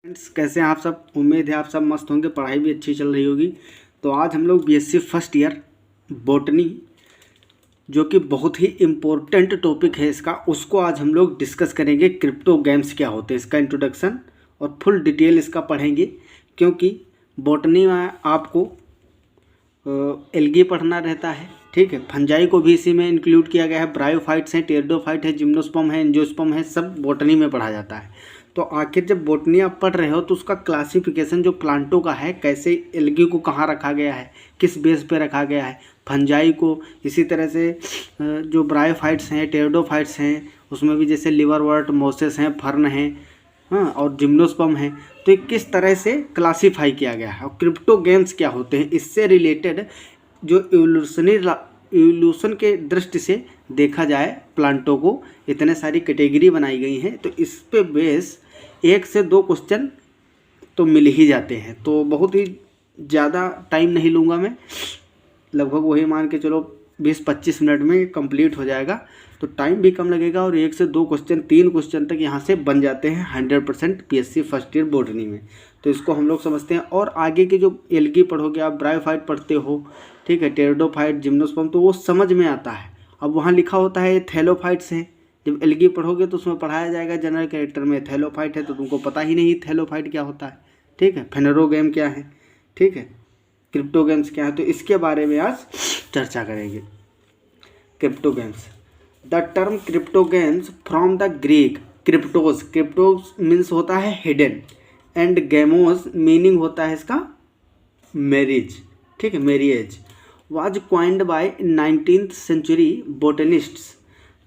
Friends, कैसे हैं आप सब। उम्मीद है आप सब मस्त होंगे, पढ़ाई भी अच्छी चल रही होगी। तो आज हम लोग बीएससी फर्स्ट ईयर बॉटनी, जो कि बहुत ही इम्पोर्टेंट टॉपिक है इसका, उसको आज हम लोग डिस्कस करेंगे। क्रिप्टो गेम्स क्या होते हैं, इसका इंट्रोडक्शन और फुल डिटेल इसका पढ़ेंगे। क्योंकि बॉटनी में आपको एल्गी पढ़ना रहता है, ठीक है। फंजाई को भी इसी में इंक्लूड किया गया है। ब्रायोफाइट्स हैं, टेरिडोफाइट है, जिम्नोस्पर्म है, एंजियोस्पर्म है, सब बॉटनी में पढ़ा जाता है। तो आखिर जब बॉटनी आप पढ़ रहे हो तो उसका क्लासिफिकेशन जो प्लांटों का है, कैसे एल्गी को कहाँ रखा गया है, किस बेस पे रखा गया है, फंजाई को इसी तरह से जो ब्रायोफाइट्स हैं, टेरिडोफाइट्स हैं, उसमें भी जैसे लिवरवर्ट, मोसेस हैं, फर्न हैं, हाँ, और जिम्नोस्पर्म है। तो ये किस तरह से क्लासीफाई किया गया है और क्रिप्टो गेम्स क्या होते हैं, इससे रिलेटेड जो इवोल्यूशन के दृष्टि से देखा जाए प्लांटों को, इतने सारी कैटेगरी बनाई गई हैं। तो इस पे बेस 1 से 2 क्वेश्चन तो मिल ही जाते हैं। तो बहुत ही ज़्यादा टाइम नहीं लूँगा मैं, लगभग वही मान के चलो 20-25 मिनट में कंप्लीट हो जाएगा। तो टाइम भी कम लगेगा और 1 से 2 क्वेश्चन, 3 क्वेश्चन तक यहाँ से बन जाते हैं 100% पीएससी फर्स्ट ईयर बॉटनी में। तो इसको हम लोग समझते हैं। और आगे की जो एल्गी पढ़ोगे आप, ब्रायोफाइट पढ़ते हो, ठीक है, टेरिडोफाइट, जिम्नोस्पर्म, तो वो समझ में आता है। अब वहाँ लिखा होता है थैलोफाइट्स हैं। जब एल्गी पढ़ोगे तो उसमें पढ़ाया जाएगा जनरल कैरेक्टर में थैलोफाइट है, तो तुमको पता ही नहीं थैलोफाइट क्या होता है, ठीक है। फेनेरोगेम क्या है, ठीक है, क्रिप्टो गेम्स क्या है, तो इसके बारे में आज चर्चा करेंगे। Crypto games, the term crypto games from the Greek क्रिप्टोस, क्रिप्टोस means होता है हिडन, एंड गेमोस मीनिंग होता है इसका मैरिज, ठीक है, marriage. Was coined by 19th century botanists,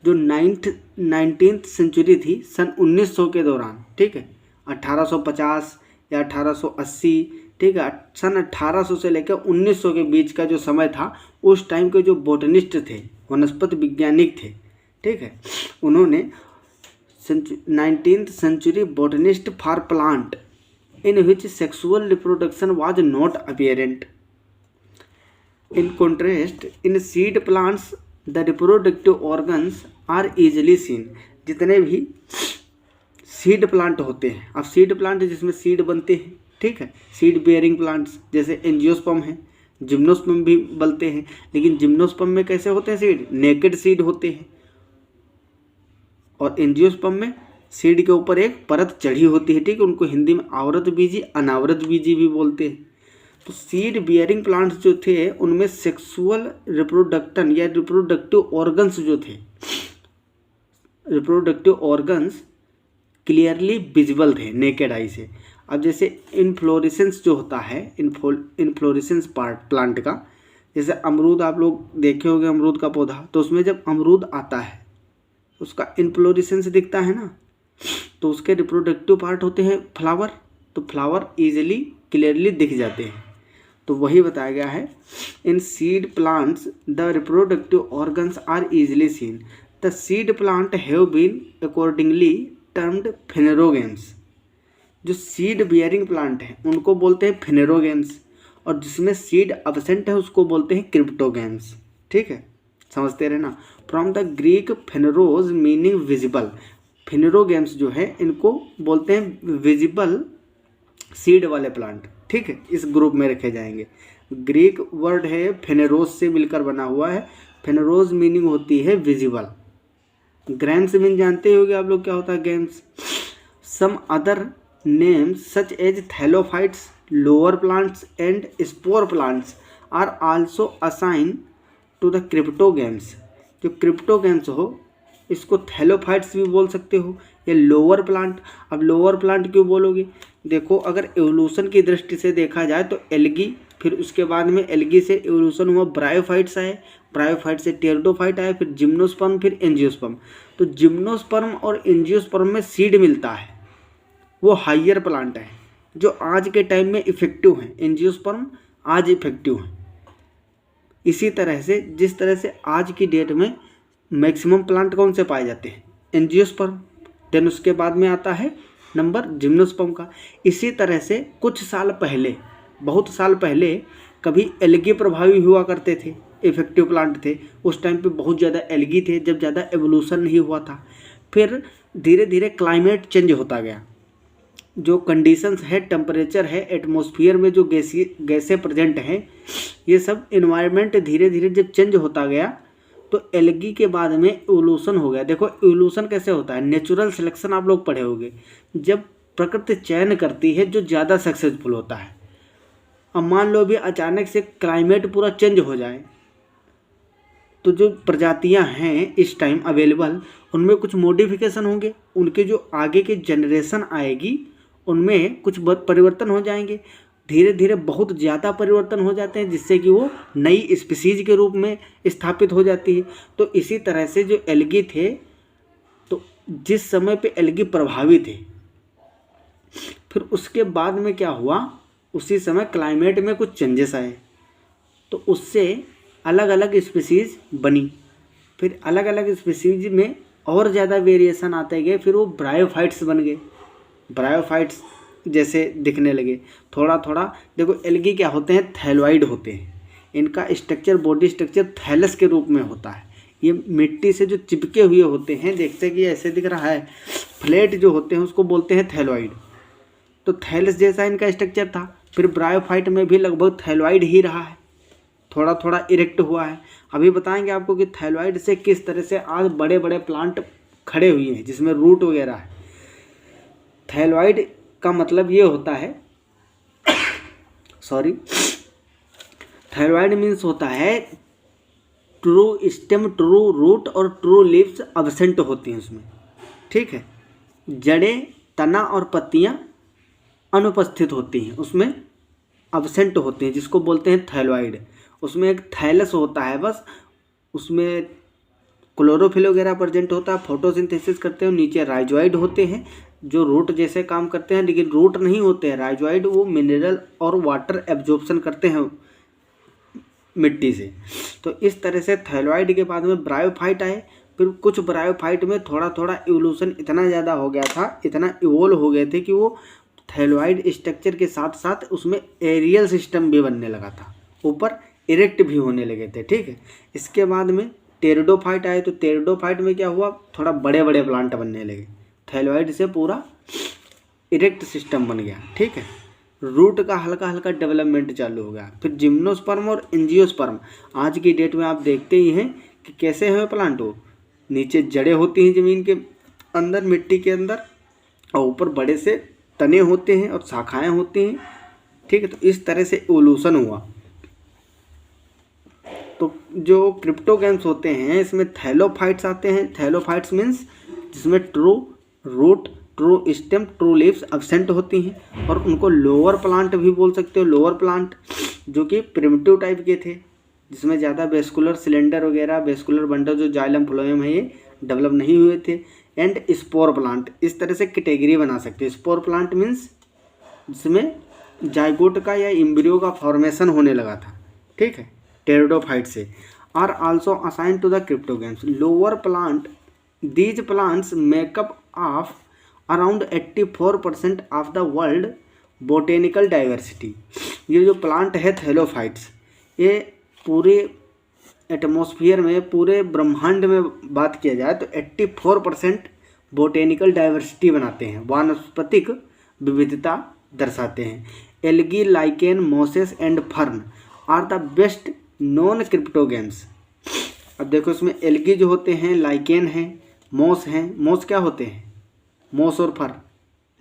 जो 19th सेंचुरी थी, सन 1900 के दौरान, ठीक है, 1850 या 1880, ठीक है, सन 1800 से लेकर 1900 के बीच का जो समय था, उस टाइम के जो बोटनिस्ट थे, वनस्पति वैज्ञानिक थे, ठीक है, उन्होंने 19th century botanist for plant in which sexual reproduction was not apparent. In contrast in seed plants the reproductive organs are easily seen. जितने भी सीड प्लांट होते हैं, अब सीड प्लांट जिसमें सीड बनते हैं, ठीक है, सीड बेयरिंग प्लांट्स, जैसे एंजियोस्पर्म है, जिम्नोस्पर्म भी बनते हैं। लेकिन जिम्नोस्पर्म में कैसे होते हैं सीड, नेकेड सीड होते हैं, और एंजियोस्पर्म में सीड के ऊपर एक परत चढ़ी होती है, ठीक है, उनको हिंदी में आवृत बीजी, अनावृत बीजी भी बोलते हैं। तो सीड बियरिंग प्लांट्स जो थे, उनमें सेक्सुअल रिप्रोडक्टन या रिप्रोडक्टिव ऑर्गन्स जो थे, रिप्रोडक्टिव ऑर्गन्स क्लियरली विजिबल थे नेकेड आई से। अब जैसे इनफ्लोरेसेंस जो होता है, इनफ्लोरेसेंस पार्ट प्लांट का, जैसे अमरूद आप लोग देखे होंगे, अमरूद का पौधा, तो उसमें जब अमरूद आता है उसका इनफ्लोरेसेंस दिखता है ना, तो उसके रिप्रोडक्टिव पार्ट होते हैं फ्लावर, तो फ्लावर इजीली क्लियरली दिख जाते हैं। तो वही बताया गया है, in seed plants the reproductive organs are easily seen, the seed plant have been accordingly termed phanerogams. जो सीड बियरिंग प्लांट हैं उनको बोलते हैं फेनेरोगेम्स, और जिसमें सीड अब्सेंट है उसको बोलते हैं क्रिप्टोगेम्स, ठीक है, समझते रहना। From the Greek phaneros meaning visible, phanerogams जो है इनको बोलते हैं विजिबल सीड वाले प्लांट, ठीक है, इस ग्रुप में रखे जाएंगे। ग्रीक वर्ड है फेनेरोज से मिलकर बना हुआ है, फेनेरोज मीनिंग होती है विजिबल। ग्रैम्स मीन जानते होगे आप लोग क्या होता है गेम्स। Some other names such as thallophytes, lower plants and spore plants are also assign to the cryptogams. जो क्रिप्टो गेम्स हो, इसको थैलोफाइट्स भी बोल सकते हो या लोअर प्लांट। अब लोअर प्लांट क्यों बोलोगे, देखो अगर एवोल्यूशन की दृष्टि से देखा जाए तो एल्गी, फिर उसके बाद में एल्गी से एवोल्यूशन हुआ, ब्रायोफाइट्स आए, ब्रायोफाइट से टेरिडोफाइट आए, फिर जिम्नोस्पर्म, फिर एंजियोस्पर्म। तो जिम्नोस्पर्म और एंजियोस्पर्म में सीड मिलता है, वो हाइयर प्लांट है जो आज के टाइम में इफेक्टिव हैं। एंजियोस्पर्म आज इफेक्टिव हैं। इसी तरह से जिस तरह से आज की डेट में मैक्सिमम प्लांट कौन से पाए जाते हैं, एंजियोस्पर्म, देन उसके बाद में आता है नंबर जिम्नोस्पर्म का। इसी तरह से कुछ साल पहले, बहुत साल पहले कभी एल्गी प्रभावी हुआ करते थे, इफेक्टिव प्लांट थे, उस टाइम पे बहुत ज़्यादा एल्गी थे जब ज़्यादा एवोल्यूशन नहीं हुआ था। फिर धीरे धीरे क्लाइमेट चेंज होता गया, जो कंडीशंस है, टेम्परेचर है, एटमॉस्फेयर में जो गैसें प्रेजेंट हैं, ये सब इन्वायरमेंट धीरे धीरे जब चेंज होता गया तो एल्गी के बाद में इवोल्यूशन हो गया। देखो इवोल्यूशन कैसे होता है, नेचुरल सिलेक्शन आप लोग पढ़े होंगे, जब प्रकृति चयन करती है जो ज़्यादा सक्सेसफुल होता है। अब मान लो भी अचानक से क्लाइमेट पूरा चेंज हो जाए तो जो प्रजातियां हैं इस टाइम अवेलेबल उनमें कुछ मॉडिफिकेशन होंगे, उनके जो आगे की जनरेशन आएगी उनमें कुछ परिवर्तन हो जाएंगे, धीरे धीरे बहुत ज़्यादा परिवर्तन हो जाते हैं जिससे कि वो नई स्पीसीज के रूप में स्थापित हो जाती है। तो इसी तरह से जो एल्गी थे, तो जिस समय पे एल्गी प्रभावित थे, फिर उसके बाद में क्या हुआ, उसी समय क्लाइमेट में कुछ चेंजेस आए तो उससे अलग अलग स्पीसीज बनी। फिर अलग अलग स्पीसीज में और ज़्यादा वेरिएशन आते गए, फिर वो ब्रायोफाइट्स बन गए, ब्रायोफाइट्स जैसे दिखने लगे थोड़ा थोड़ा। देखो एल्गी क्या होते हैं, थैलोइड होते हैं, इनका स्ट्रक्चर, बॉडी स्ट्रक्चर थैलस के रूप में होता है। ये मिट्टी से जो चिपके हुए होते हैं, देखते कि ऐसे दिख रहा है, फ्लैट जो होते हैं उसको बोलते हैं थैलोइड। तो थैलस जैसा इनका स्ट्रक्चर था। फिर ब्रायोफाइट में भी लगभग थैलोइड ही रहा है, थोड़ा थोड़ा इरेक्ट हुआ है। अभी बताएंगे आपको कि थैलोइड से किस तरह से आज बड़े बड़े प्लांट खड़े हुए हैं जिसमें रूट वगैरह है। थैलोइड का मतलब ये होता है थैलोइड मीन्स होता है ट्रू स्टेम, ट्रू रूट और ट्रू लीव्स अब्सेंट होती हैं उसमें, ठीक है। जड़ें, तना और पत्तियां अनुपस्थित होती हैं, उसमें अब्सेंट होती हैं, जिसको बोलते हैं थैलोइड। उसमें एक थैलस होता है बस, उसमें क्लोरोफिल वगैरह प्रेजेंट होता है, फोटोसिंथेसिस करते हैं। नीचे राइजोइड होते हैं जो रूट जैसे काम करते हैं, लेकिन रूट नहीं होते हैं राइजोइड, वो मिनरल और वाटर एब्जॉर्प्शन करते हैं मिट्टी से। तो इस तरह से थैलोइड के बाद में ब्रायोफाइट आए। फिर कुछ ब्रायोफाइट में थोड़ा थोड़ा इवोल्यूशन इतना ज़्यादा हो गया था, इतना इवोल्व हो गए थे कि वो थैलोइड स्ट्रक्चर के साथ साथ उसमें एरियल सिस्टम भी बनने लगा था, ऊपर इरेक्ट भी होने लगे थे, ठीक है। इसके बाद में टेरिडोफाइट आए, तो टेरिडोफाइट में क्या हुआ, थोड़ा बड़े बड़े प्लांट बनने लगे, थैलोइड से पूरा इरेक्ट सिस्टम बन गया, ठीक है। रूट का हल्का हल्का डेवलपमेंट चालू हो गया। फिर जिम्नोस्पर्म और एंजियोस्पर्म, आज की डेट में आप देखते ही हैं कि कैसे है प्लांट, हो नीचे जड़ें होती हैं ज़मीन के अंदर, मिट्टी के अंदर, और ऊपर बड़े से तने होते हैं और शाखाएं होती हैं, ठीक है। तो इस तरह से इवोल्यूशन हुआ। तो जो क्रिप्टोगैम्स होते हैं इसमें थैलोफाइट्स आते हैं। थैलोफाइट्स मीन्स जिसमें true root, true stem, true leaves absent होती हैं, और उनको लोअर प्लांट भी बोल सकते हो। लोअर प्लांट जो कि प्रिमिटिव टाइप के थे, जिसमें ज़्यादा वेस्कुलर सिलेंडर वगैरह, वेस्कुलर बंडल जो जाइलम फ्लोएम है ये डेवलप नहीं हुए थे। एंड स्पोर प्लांट, इस तरह से कैटेगरी बना सकते हैं। स्पोर प्लांट मीन्स जिसमें जाइगोट का या एम्ब्रियो का फॉर्मेशन होने लगा था, ठीक है, टेरिडोफाइट से। Are also assign to the cryptogams. Lower plant, these plants make up of around 84% of the world botanical diversity. ये जो प्लांट है थैलोफाइट्स, ये पूरे एटमॉस्फेयर में, पूरे ब्रह्मांड में बात किया जाए तो 84% बोटेनिकल डाइवर्सिटी बनाते हैं, वानस्पतिक विविधता दर्शाते हैं। Algae, lichen, mosses and fern are the best non cryptogams. अब देखो इसमें एल्गी जो होते हैं, लाइकेन है, मॉस हैं। मॉस क्या होते हैं, मॉस और फर,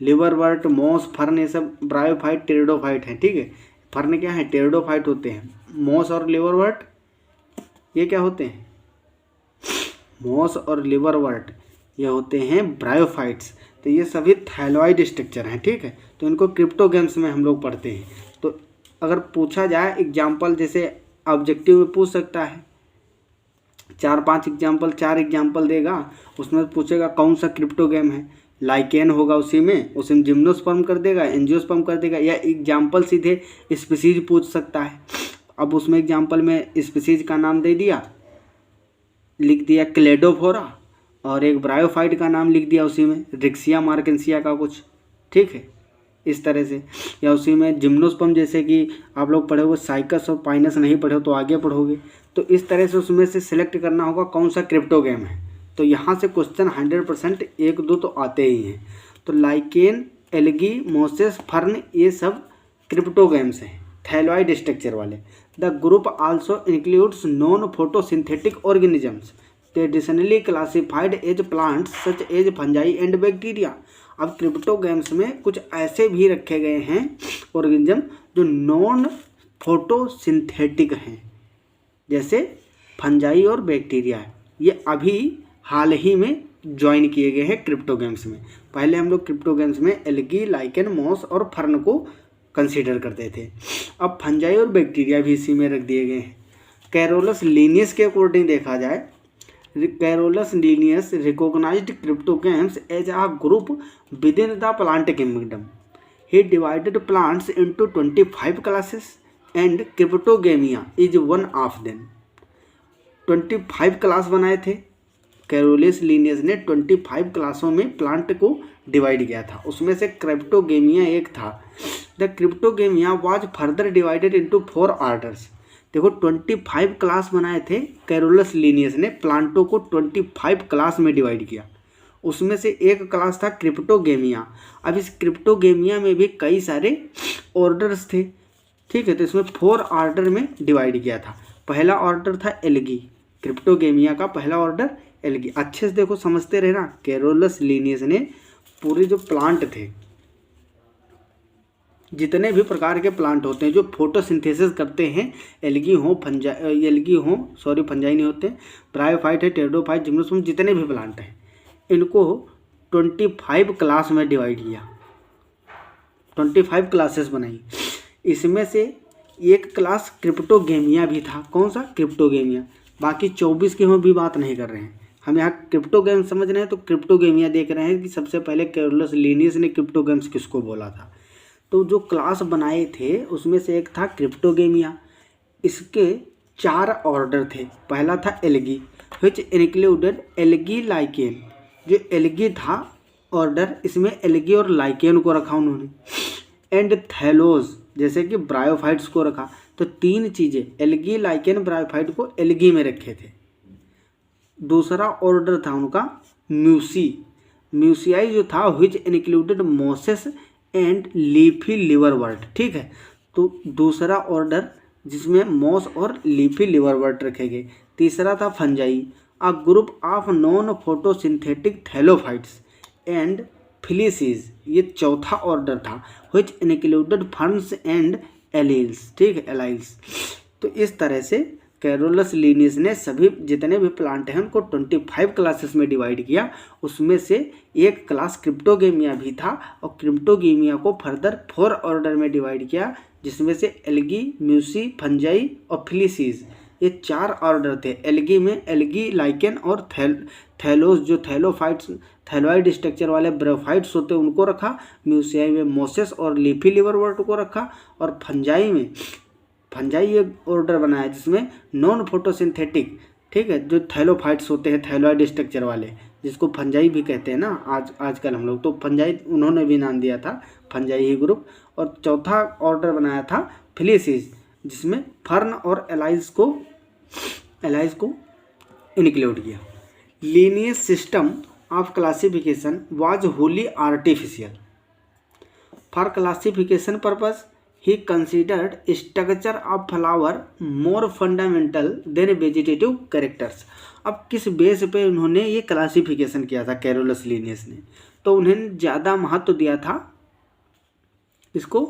लिवरवर्ट, मॉस, फर्न, ये सब ब्रायोफाइट, टेरिडोफाइट हैं, ठीक है। फर्न क्या है, टेरिडोफाइट होते हैं। मॉस और लिवरवर्ट ये क्या होते हैं, मॉस और लिवरवर्ट ये होते हैं ब्रायोफाइट्स। तो ये सभी थैलोइड स्ट्रक्चर हैं, ठीक है। तो इनको क्रिप्टोगैम्स में हम लोग पढ़ते हैं। तो अगर पूछा जाए एग्जाम्पल, जैसे ऑब्जेक्टिव में पूछ सकता है 4-5 एग्जाम्पल, 4 एग्जाम्पल देगा, उसमें पूछेगा कौन सा क्रिप्टोगैम है, लाइकेन होगा उसी में जिम्नोस्पर्म कर देगा, एंजियोस्पर्म कर देगा, या एग्जाम्पल सीधे स्पीसीज पूछ सकता है। अब उसमें एग्जाम्पल में स्पीसीज का नाम दे दिया, लिख दिया क्लेडोफोरा, और एक ब्रायोफाइट का नाम लिख दिया उसी में, रिक्सिया मार्केंसिया का कुछ, ठीक है, इस तरह से। या उसी में जिम्नोस्पर्म, जैसे कि आप लोग पढ़े हुए साइकस और पाइनस नहीं पढ़े हो तो आगे पढ़ोगे, तो इस तरह से उसमें से सिलेक्ट करना होगा कौन सा क्रिप्टोगैम है। तो यहाँ से क्वेश्चन 100% 1-2 तो आते ही हैं। तो लाइकेन, एल्गी, मोसेस, फर्न, ये सब क्रिप्टोगेम्स हैं थैलॉइड स्ट्रक्चर वाले। The group also includes non photosynthetic organisms traditionally classified as plants such as fungi and bacteria. अब क्रिप्टोगेम्स में कुछ ऐसे भी रखे गए हैं ऑर्गेनिज्म जो नॉन फोटोसिंथेटिक हैं, जैसे फंजाई और बैक्टीरिया। ये अभी हाल ही में ज्वाइन किए गए हैं क्रिप्टोगेम्स में। पहले हम लोग क्रिप्टोगेम्स में एल्गी, लाइकेन, मॉस और फर्न को कंसीडर करते थे। अब फंजाई और बैक्टीरिया भी इसी में रख दिए गए हैं। कैरोलस लीनियस के अकॉर्डिंग देखा जाए, Carolus Linnaeus recognized cryptogams as a group within the plant kingdom. He divided plants into 25 classes and cryptogamia is one of them. 25 class बनाए थे कैरोलस लीनियस ने, 25 क्लासों में प्लांट को डिवाइड किया था, उसमें से क्रिप्टोगेमिया एक था। The cryptogamia was further divided into 4 orders. देखो 25 क्लास बनाए थे कैरोलस लीनियस ने, प्लांटों को 25 क्लास में डिवाइड किया, उसमें से एक क्लास था क्रिप्टोगेमिया। अब इस क्रिप्टोगेमिया में भी कई सारे ऑर्डर्स थे, ठीक है, तो इसमें 4 ऑर्डर में डिवाइड किया था। पहला ऑर्डर था एल्गी, क्रिप्टोगेमिया का पहला ऑर्डर एल्गी। अच्छे से देखो, समझते रहना, कैरोलस लीनियस ने पूरे जो प्लांट थे, जितने भी प्रकार के प्लांट होते हैं जो फोटोसिंथेसिस करते हैं, एल्गी हो, फंजाई नहीं होते, ब्रायोफाइट है, टेरिडोफाइट, जिम्नोस्पर्म, जितने भी प्लांट हैं, इनको 25 क्लास में डिवाइड किया, 25 क्लासेस बनाई। इसमें से एक क्लास क्रिप्टोगेमिया भी था। कौन सा? क्रिप्टोगेमिया। बाकी 24 की हम भी बात नहीं कर रहे हैं, हम यहाँ क्रिप्टोगेम्स समझ रहे हैं, तो क्रिप्टोगेमिया देख रहे हैं कि सबसे पहले कैरोलस लीनियस ने क्रिप्टोगेम्स किसको बोला था। तो जो क्लास बनाए थे उसमें से एक था क्रिप्टोगेमिया। इसके 4 ऑर्डर थे। पहला था algae, which included algae, lichen. जो एल्गी था ऑर्डर, इसमें एल्गी और लाइकेन को रखा उन्होंने, एंड थैलोज, जैसे कि ब्रायोफाइट्स को रखा। तो 3 चीज़ें, एल्गी, लाइकेन, ब्रायोफाइट को एल्गी में रखे थे। दूसरा ऑर्डर था उनका म्यूसियाई जो था, which included Moses and leafy liverwort. ठीक है, तो दूसरा ऑर्डर जिसमें मॉस और लीफी लिवरवर्ट रखे गए। तीसरा था fungi, a group of non photosynthetic thallophytes and filices, ये चौथा ऑर्डर था, which included ferns and allies. ठीक है, एलाइल्स। तो इस तरह से कैरोलस लीनियस ने सभी जितने भी प्लांट हैं उनको 25 क्लासेस में डिवाइड किया। उसमें से एक क्लास क्रिप्टोगेमिया भी था, और क्रिप्टोगेमिया को फर्दर 4 ऑर्डर में डिवाइड किया, जिसमें से एल्गी, म्यूसी, फंजाई और फिलिसीज, ये 4 ऑर्डर थे। एल्गी में एल्गी, लाइकेन और थैलोस, जो थैलोफाइट्स, थैलॉइड स्ट्रक्चर वाले ब्रायोफाइट्स होते हैं उनको रखा। म्यूसियाई में मोसेस और लीफी लिवरवर्ट को रखा, और फंजाई एक ऑर्डर बनाया जिसमें नॉन फोटोसिंथेटिक, ठीक है, जो थैलोफाइट्स होते हैं थैलॉइड स्ट्रक्चर वाले, जिसको फंजाई भी कहते हैं ना आजकल हम लोग, तो फंजाई उन्होंने भी नाम दिया था, फंजाई ही ग्रुप। और चौथा ऑर्डर बनाया था फिलिसीज, जिसमें फर्न और एलाइज को इंक्लूड किया। Linnaeus system of classification was Holi artificial. For classification purpose he considered structure of flower more fundamental than vegetative characters। अब किस बेस पे उन्होंने ये क्लासिफिकेशन किया था कैरोलस लीनियस ने? तो उन्हें ज़्यादा महत्व दिया था इसको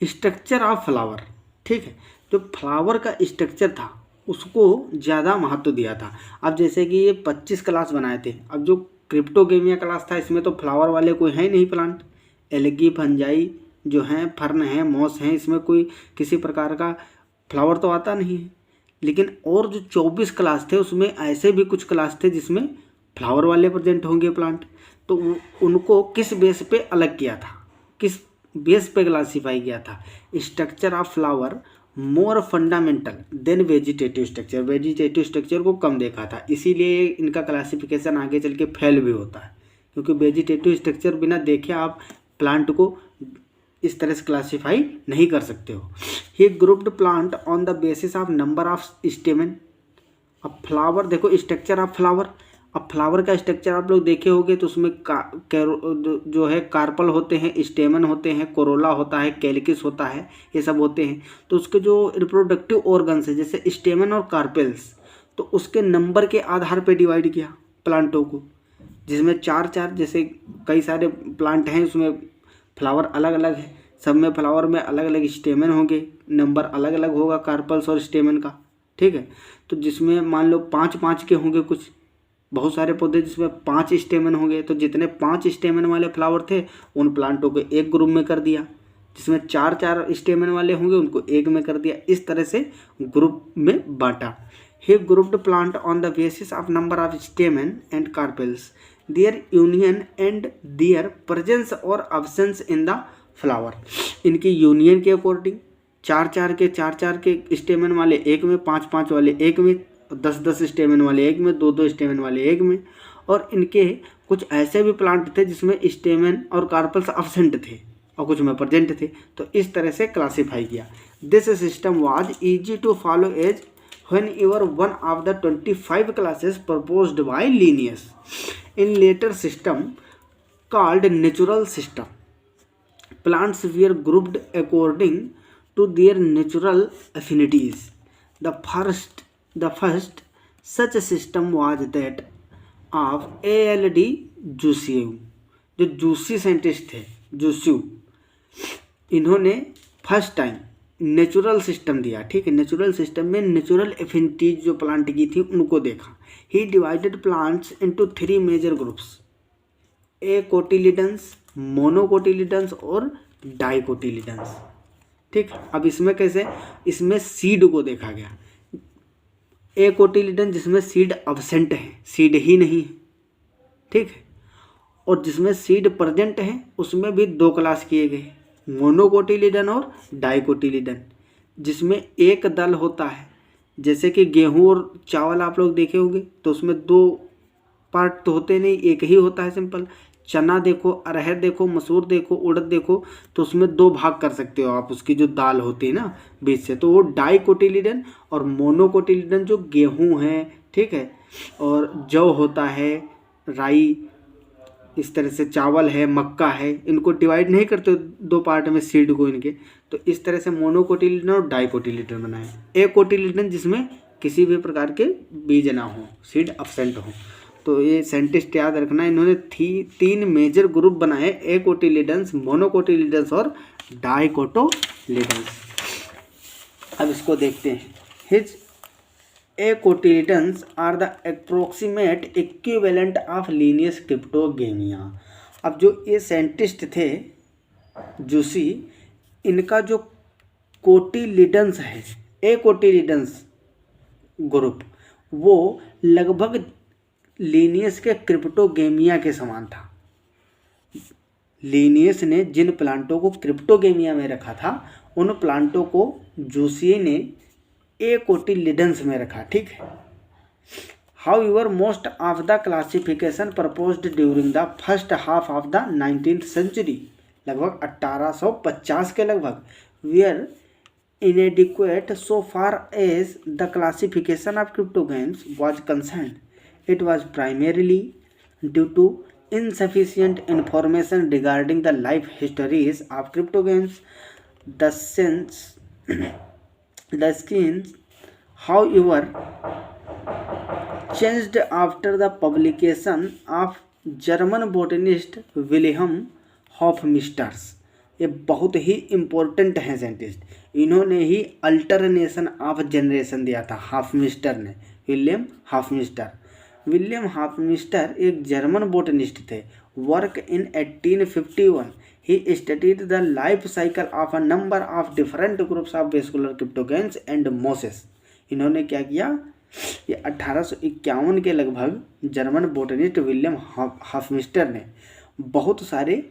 स्ट्रक्चर ऑफ फ्लावर। ठीक है, जो फ्लावर का स्ट्रक्चर था उसको ज़्यादा महत्व दिया था। अब जैसे कि ये 25 क्लास बनाए थे, अब जो क्रिप्टोगेमिया क्लास था इसमें तो फ्लावर वाले कोई है नहीं प्लांट, एल्गी, फंजाई जो हैं, फर्न हैं, मॉस हैं, इसमें कोई किसी प्रकार का फ्लावर तो आता नहीं है। लेकिन और जो 24 क्लास थे उसमें ऐसे भी कुछ क्लास थे जिसमें फ्लावर वाले प्रेजेंट होंगे प्लांट। तो उनको किस बेस पे अलग किया था, किस बेस पे क्लासीफाई किया था? Structure of flower more fundamental than vegetative structure, vegetative structure को कम देखा था, इसीलिए इनका क्लासिफिकेशन आगे चल के फेल भी होता है, क्योंकि वेजिटेटिव स्ट्रक्चर बिना देखे आप प्लांट को इस तरह से क्लासीफाई नहीं कर सकते हो। He grouped plant on the basis of number of stamen. अब फ्लावर देखो, स्ट्रक्चर ऑफ फ्लावर, अब फ्लावर का स्ट्रक्चर आप लोग देखे होंगे तो उसमें जो है कार्पल होते हैं, स्टेमन होते हैं, कोरोला होता है, कैलिकिस होता है, ये सब होते हैं। तो उसके जो रिप्रोडक्टिव ऑर्गन्स है जैसे स्टेमन और कार्पेल्स, तो उसके नंबर के आधार पे डिवाइड किया प्लांटों को, जिसमें 4-4 जैसे कई सारे प्लांट हैं उसमें फ्लावर अलग अलग है, सब में फ्लावर में अलग अलग स्टेमन होंगे, नंबर अलग अलग होगा कार्पल्स और स्टेमन का, ठीक है। तो जिसमें मान लो 5-5 के होंगे, कुछ बहुत सारे पौधे जिसमें 5 स्टेमन होंगे, तो जितने 5 स्टेमन वाले फ्लावर थे उन प्लांटों को एक ग्रुप में कर दिया, जिसमें 4-4 स्टेमन वाले होंगे उनको एक में कर दिया, इस तरह से ग्रुप में बांटा। He grouped plant on the basis of number of stamen and carpels, their union and their presence or absence in the flower. इनकी यूनियन के अकॉर्डिंग 4-4 के स्टेमन वाले एक में, 5-5 वाले एक में, 10-10 स्टेमन वाले एक में, 2-2 स्टेमन वाले एक में, और इनके कुछ ऐसे भी प्लांट थे जिसमें स्टेमन और कार्पल्स अब्सेंट थे और कुछ में प्रेजेंट थे, तो इस तरह से क्लासीफाई किया। This system was easy to follow as when ever one of the 25 classes proposed by Linnaeus. In later system called natural system, plants were grouped according to their natural affinities. The first such system was that of A.L.D. Jussieu, जो juicy scientist थे, जूसियू, इन्होंने first time natural system दिया, ठीक है। Natural system में natural affinities जो plant की थी उनको देखा। He divided plants into 3 major groups, acotyledons, monocotyledons और डाइकोटिलिडन्स, ठीक। अब इसमें कैसे, इसमें सीड को देखा गया। ए कोटिलिडन जिसमें सीड अब्सेंट है, सीड ही नहीं है, ठीक है, और जिसमें सीड प्रेजेंट है उसमें भी 2 क्लास किए गए, मोनोकोटिलिडन और डाइकोटिलिडन, जिसमें एक दल होता है, जैसे कि गेहूं और चावल आप लोग देखे होंगे तो उसमें 2 पार्ट तो होते नहीं, एक ही होता है सिंपल। चना देखो, अरहर देखो, मसूर देखो, उड़द देखो, तो उसमें 2 भाग कर सकते हो आप, उसकी जो दाल होती है ना बीच से, तो वो डाइकोटिलिडन और मोनोकोटिलिडन जो गेहूँ है, ठीक है, और जौ होता है, राई, इस तरह से चावल है, मक्का है, इनको डिवाइड नहीं करते 2 पार्ट में सीड को इनके, तो इस तरह से मोनोकोटिलिडन और डाइकोटिलिडन बनाए। ए कोटिलिडन जिसमें किसी भी प्रकार के बीज ना हो, सीड अब्सेंट हो। तो ये साइंटिस्ट याद रखना, इन्होंने 3 मेजर ग्रुप बनाए, ए कोटिलिडन्स, मोनोकोटिलिडन्स और डाइकोटिलिडन्स। अब इसको देखते हैं। His acotyledons are the approximate equivalent of Linnaeus cryptogamia. अब जो ये साइंटिस्ट थे जूसी, इनका जो कोटिलिडन्स है, एकोटिलिडन्स ग्रुप, वो लगभग लीनियस के क्रिप्टोगेमिया के समान था। लीनियस ने जिन प्लांटों को क्रिप्टोगेमिया में रखा था उन प्लांटों को जूसी ने एकोटिलिडन्स में रखा, ठीक है। However most of the classification proposed during the first half of the 19th century, लगभग 1850 के लगभग, were inadequate so far as the classification of cryptogams was concerned. It was primarily due to insufficient information regarding the life histories of cryptogames. The schemes, however, changed after the publication of German botanist Wilhelm Hofmeister. ये बहुत ही important हैं scientist, इन्होंने ही alternation of generation दिया था, Hofmeister ने, William Hofmeister. William Hofmeister एक German botanist थे। Work in 1851 he studied the life cycle of a number of different groups of vascular cryptogams and Moses. इन्होंने क्या किया, ये 1851 के लगभग जर्मन बोटनिस्ट विलियम हॉफमिस्टर ने बहुत सारे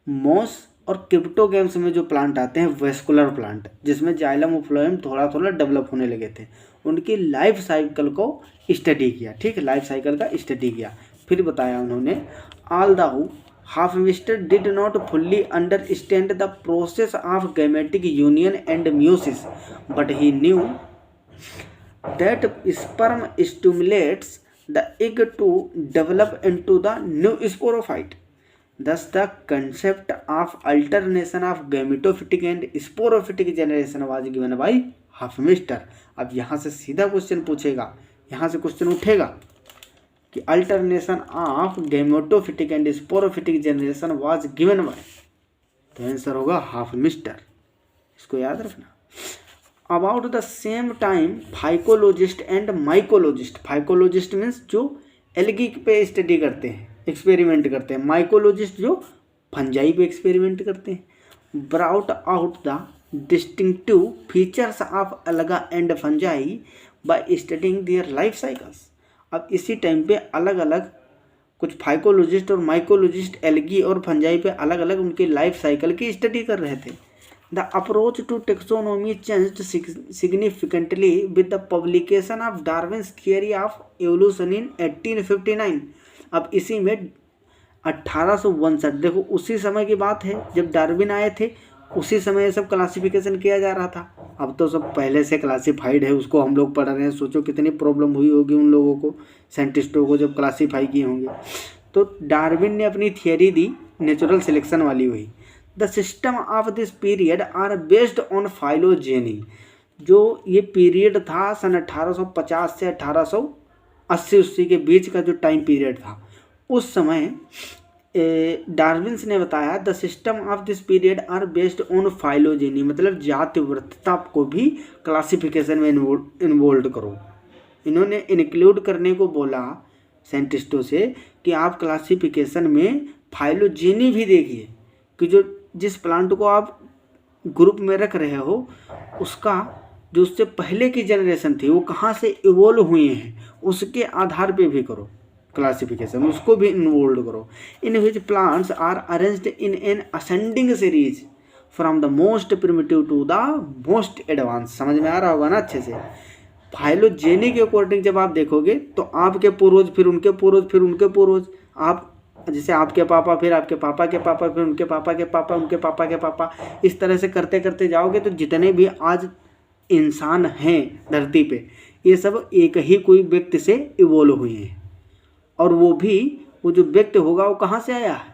मॉस और क्रिप्टोगेम्स में जो प्लांट आते हैं, वेस्कुलर प्लांट, जिसमें जाइलम और फ्लोएम थोड़ा थोड़ा डेवलप होने लगे थे, उनकी लाइफ साइकिल को स्टडी किया, ठीक है, लाइफ साइकिल का स्टडी किया। फिर बताया उन्होंने, although Hofmeister did not fully understand the process of gametic union and meiosis, but he knew that sperm stimulates the egg to develop into the new sporophyte. Thus the concept of alternation of gametophytic and sporophytic generation was given by Hofmeister. अब यहाँ से सीधा question पूछेगा, यहाँ से question उठेगा कि alternation of gametophytic and sporophytic generation was given by, तो आंसर होगा हॉफमिस्टर, इसको याद रखना। About the same time phycologist and mycologist, phycologist means जो एल्गी पे स्टडी करते हैं, एक्सपेरिमेंट करते हैं, माइकोलॉजिस्ट जो फंजाई पे एक्सपेरिमेंट करते हैं, brought out the distinctive features of algae and fungi by studying their life cycles. अब इसी टाइम पे अलग अलग कुछ फाइकोलॉजिस्ट और माइकोलॉजिस्ट एल्गी और फंजाई पे अलग अलग उनके लाइफ साइकिल की स्टडी कर रहे थे। The approach to taxonomy changed significantly with the publication of Darwin's theory of evolution in 1859। अब इसी में 1859, देखो उसी समय की बात है जब डार्विन आए थे, उसी समय ये सब क्लासिफिकेशन किया जा रहा था। अब तो सब पहले से क्लासिफाइड है, उसको हम लोग पढ़ रहे हैं। सोचो कितनी प्रॉब्लम हुई होगी उन लोगों को, साइंटिस्टों को, जब क्लासीफाई किए होंगे। तो डार्विन ने अपनी थियरी दी, नेचुरल सिलेक्शन वाली हुई। The system of this period are based on phylogeny. जो ये पीरियड था सन 1850 से 1880 के बीच का जो टाइम पीरियड था, उस समय डार्विन्स ने बताया the system of this period are based on phylogeny, मतलब जातिवृत्तता को भी क्लासिफिकेशन में इन्वॉल्व करो। इन्होंने इंक्लूड करने को बोला साइंटिस्टों से कि आप क्लासिफिकेशन में फाइलोजेनी भी देखिए कि जो जिस प्लांट को आप ग्रुप में रख रहे हो उसका जो उससे पहले की जनरेशन थी वो कहाँ से इवोल्व हुए हैं, उसके आधार पे भी करो क्लासिफिकेशन, उसको भी इन्वॉल्व करो। In which plants are arranged in an ascending series from the most primitive to the most advance. समझ में आ रहा होगा ना अच्छे से। फाइलोजेनी के अकॉर्डिंग जब आप देखोगे तो आपके पूर्वज, फिर उनके पूर्वज, फिर उनके पूर्वज, आप जैसे आपके पापा, फिर आपके पापा के पापा, फिर उनके पापा के पापा, उनके पापा के पापा, इस तरह से करते करते जाओगे तो जितने भी आज इंसान हैं धरती पे, ये सब एक ही कोई व्यक्ति से इवोल्व हुए हैं। और वो जो व्यक्ति होगा वो कहाँ से आया है?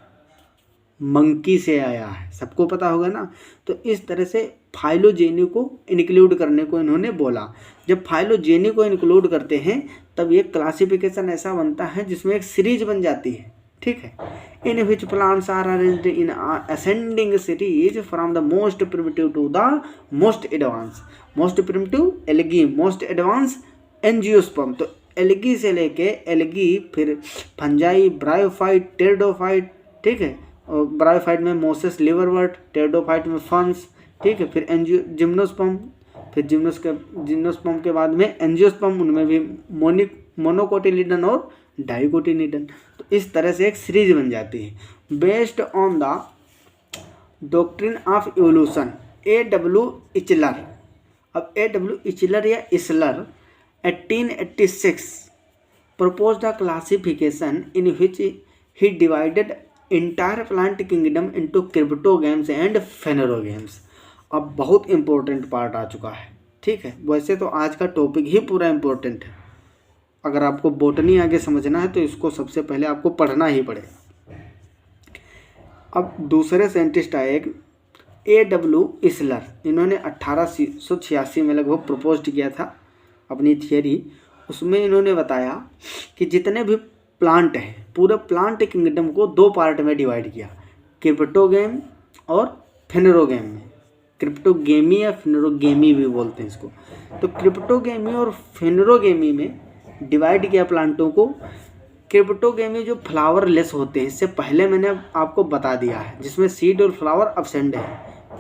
मंकी से आया है, सबको पता होगा ना। तो इस तरह से फाइलोजेनी को इंक्लूड करने को इन्होंने बोला। जब फाइलोजेनी को इंक्लूड करते हैं तब ये क्लासिफिकेशन ऐसा बनता है जिसमें एक सीरीज बन जाती है, ठीक है। In which plants are arranged in ascending series from the most primitive to the most advance. Most primitive algae, most advance angiosperm. तो एल्गी से लेके एल्गी, फिर फंजाई, ब्रायोफाइट, टेरिडोफाइट, ठीक है। और ब्रायोफाइट में मोसेस लिवरवर्ट, टेरिडोफाइट में फंस, ठीक है। फिर जिम्नोस्पर्म, फिर जिम्नोस्पर्म के बाद में एंजियोस्पर्म, उनमें भी मोनोकोटिलिडन और डाइकोटिलिडन। तो इस तरह से एक सीरीज बन जाती है based on the doctrine of evolution. A.W. इचलर। अब A.W. इचलर या Isler 1886 proposed a classification in which he divided entire plant kingdom into cryptogames and phanerogames। अब बहुत इंपॉर्टेंट पार्ट आ चुका है, ठीक है। वैसे तो आज का टॉपिक ही पूरा इंपॉर्टेंट है। अगर आपको बॉटनी आगे समझना है तो इसको सबसे पहले आपको पढ़ना ही पड़ेगा। अब दूसरे साइंटिस्ट आए A.W. इसलर। इन्होंने 1886 में लगभग प्रपोज किया था अपनी थियरी। उसमें इन्होंने बताया कि जितने भी प्लांट हैं, पूरे प्लांट किंगडम को दो पार्ट में डिवाइड किया, क्रिप्टोगेम और फेनेरोगेम में। क्रिप्टोगेमी या फेनेरोगेमी भी बोलते हैं इसको। तो क्रिप्टोगेमी और फेनेरोगेमी में डिवाइड किया प्लांटों को। क्रिप्टोगेमी जो फ्लावर लेस होते हैं, इससे पहले मैंने आपको बता दिया है, जिसमें सीड और फ्लावर एब्सेंट है।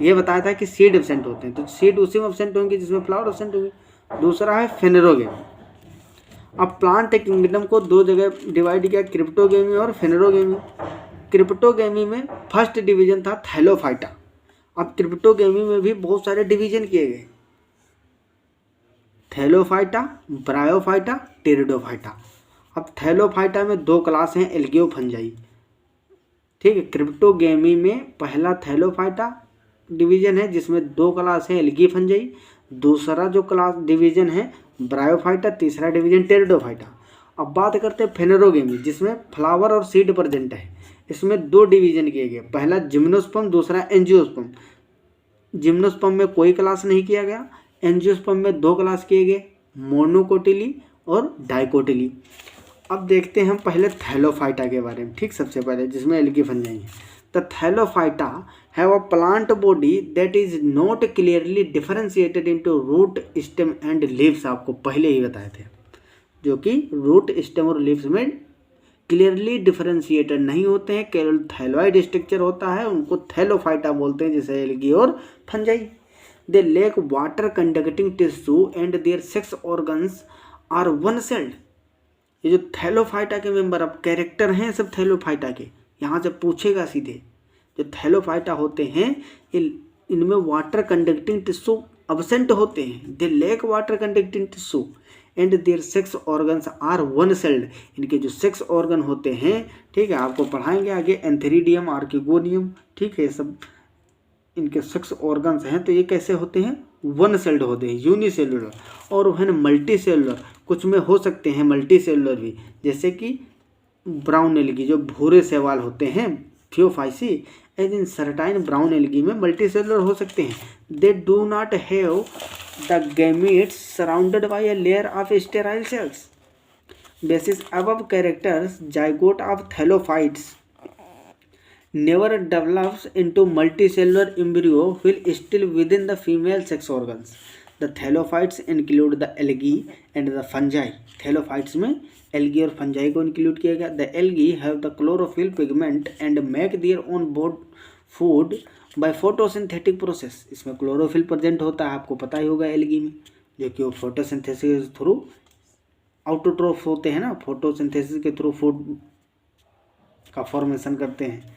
ये बताया था कि सीड एब्सेंट होते हैं, तो सीड उसी में एब्सेंट होंगे जिसमें फ्लावर एब्सेंट होंगे। दूसरा है फेनेरोगेमी। अब प्लांट किंगडम को दो जगह डिवाइड किया, क्रिप्टोगेमी और फेनेरोगेमी। क्रिप्टोगेमी में फर्स्ट डिवीजन था थैलोफाइटा। अब क्रिप्टोगेमी में भी बहुत सारे डिवीजन किए गए, थैलोफाइटा, ब्रायोफाइटा, टेरिडोफाइटा। अब थैलोफाइटा में दो क्लास हैं, एल्गियो फंजाई, ठीक है। क्रिप्टोगेमी में पहला थैलोफाइटा डिवीजन है जिसमें दो क्लास है, एल्गी फंजाई। दूसरा जो क्लास डिवीजन है ब्रायोफाइटा, तीसरा डिवीजन टेरिडोफाइटा। अब बात करते हैं फेनेरोगेमी, जिसमें फ्लावर और सीड प्रेजेंट है। इसमें 2 डिवीजन किए गए, पहला जिम्नोस्पर्म, दूसरा एंजियोस्पर्म। जिम्नोस्पर्म में कोई क्लास नहीं किया गया, एंजियोस्पर्म में 2 क्लास किए गए, मोनोकोटिली और डाइकोटिली। अब देखते हैं हम पहले थैलोफाइटा के बारे में, ठीक। सबसे पहले जिसमें एल्गी फंजाई है। The thallophyta have a plant body that is not clearly differentiated into root, stem and leaves. आपको पहले ही बताए थे, जो कि रूट, स्टेम और लीव्स में क्लियरली डिफरेंशिएटेड नहीं होते हैं, केवल थैलोइड स्ट्रक्चर होता है, उनको थैलोफाइटा बोलते हैं, जैसे एल्गी और fungi. They lack water conducting tissue and their sex organs are one celled. ये जो थैलोफाइटा के मेंबर, अब कैरेक्टर हैं सब थैलोफाइटा के, यहाँ से पूछेगा सीधे। जो थैलोफाइटा होते हैं इनमें वाटर कंडक्टिंग टिश्यू अब्सेंट होते हैं। They lack water conducting tissue and their sex organs are one celled. इनके जो सेक्स ऑर्गन होते हैं, ठीक है, आपको पढ़ाएंगे आगे, एंथेरिडियम, आर्किगोनियम, ठीक है, सब इनके सेक्स ऑर्गन्स हैं। तो ये कैसे होते हैं? वन सेल्ड होते हैं, यूनिसेलुलर। और वह मल्टी सेलुलर, कुछ में हो सकते हैं मल्टी सेलुलर भी, जैसे कि ब्राउन एल्गी जो भूरे शैवाल होते हैं, थियोफाइसी, as in certain brown algae में मल्टी सेलुलर हो सकते हैं। They do not have the gametes surrounded by a layer of sterile cells. Basis above characters, zygote of thallophytes never develops into multicellular embryo while still within the female sex organs. The thallophytes include the algae and the fungi. Thallophytes में algae और fungi को include किया गया। The algae have the chlorophyll pigment and make their own food by photosynthetic process. इसमें chlorophyll present होता है, आपको पता ही होगा algae में, जो कि वो photosynthesis थ्रू autotroph होते हैं ना, photosynthesis के थ्रू फूड का फॉर्मेशन करते हैं।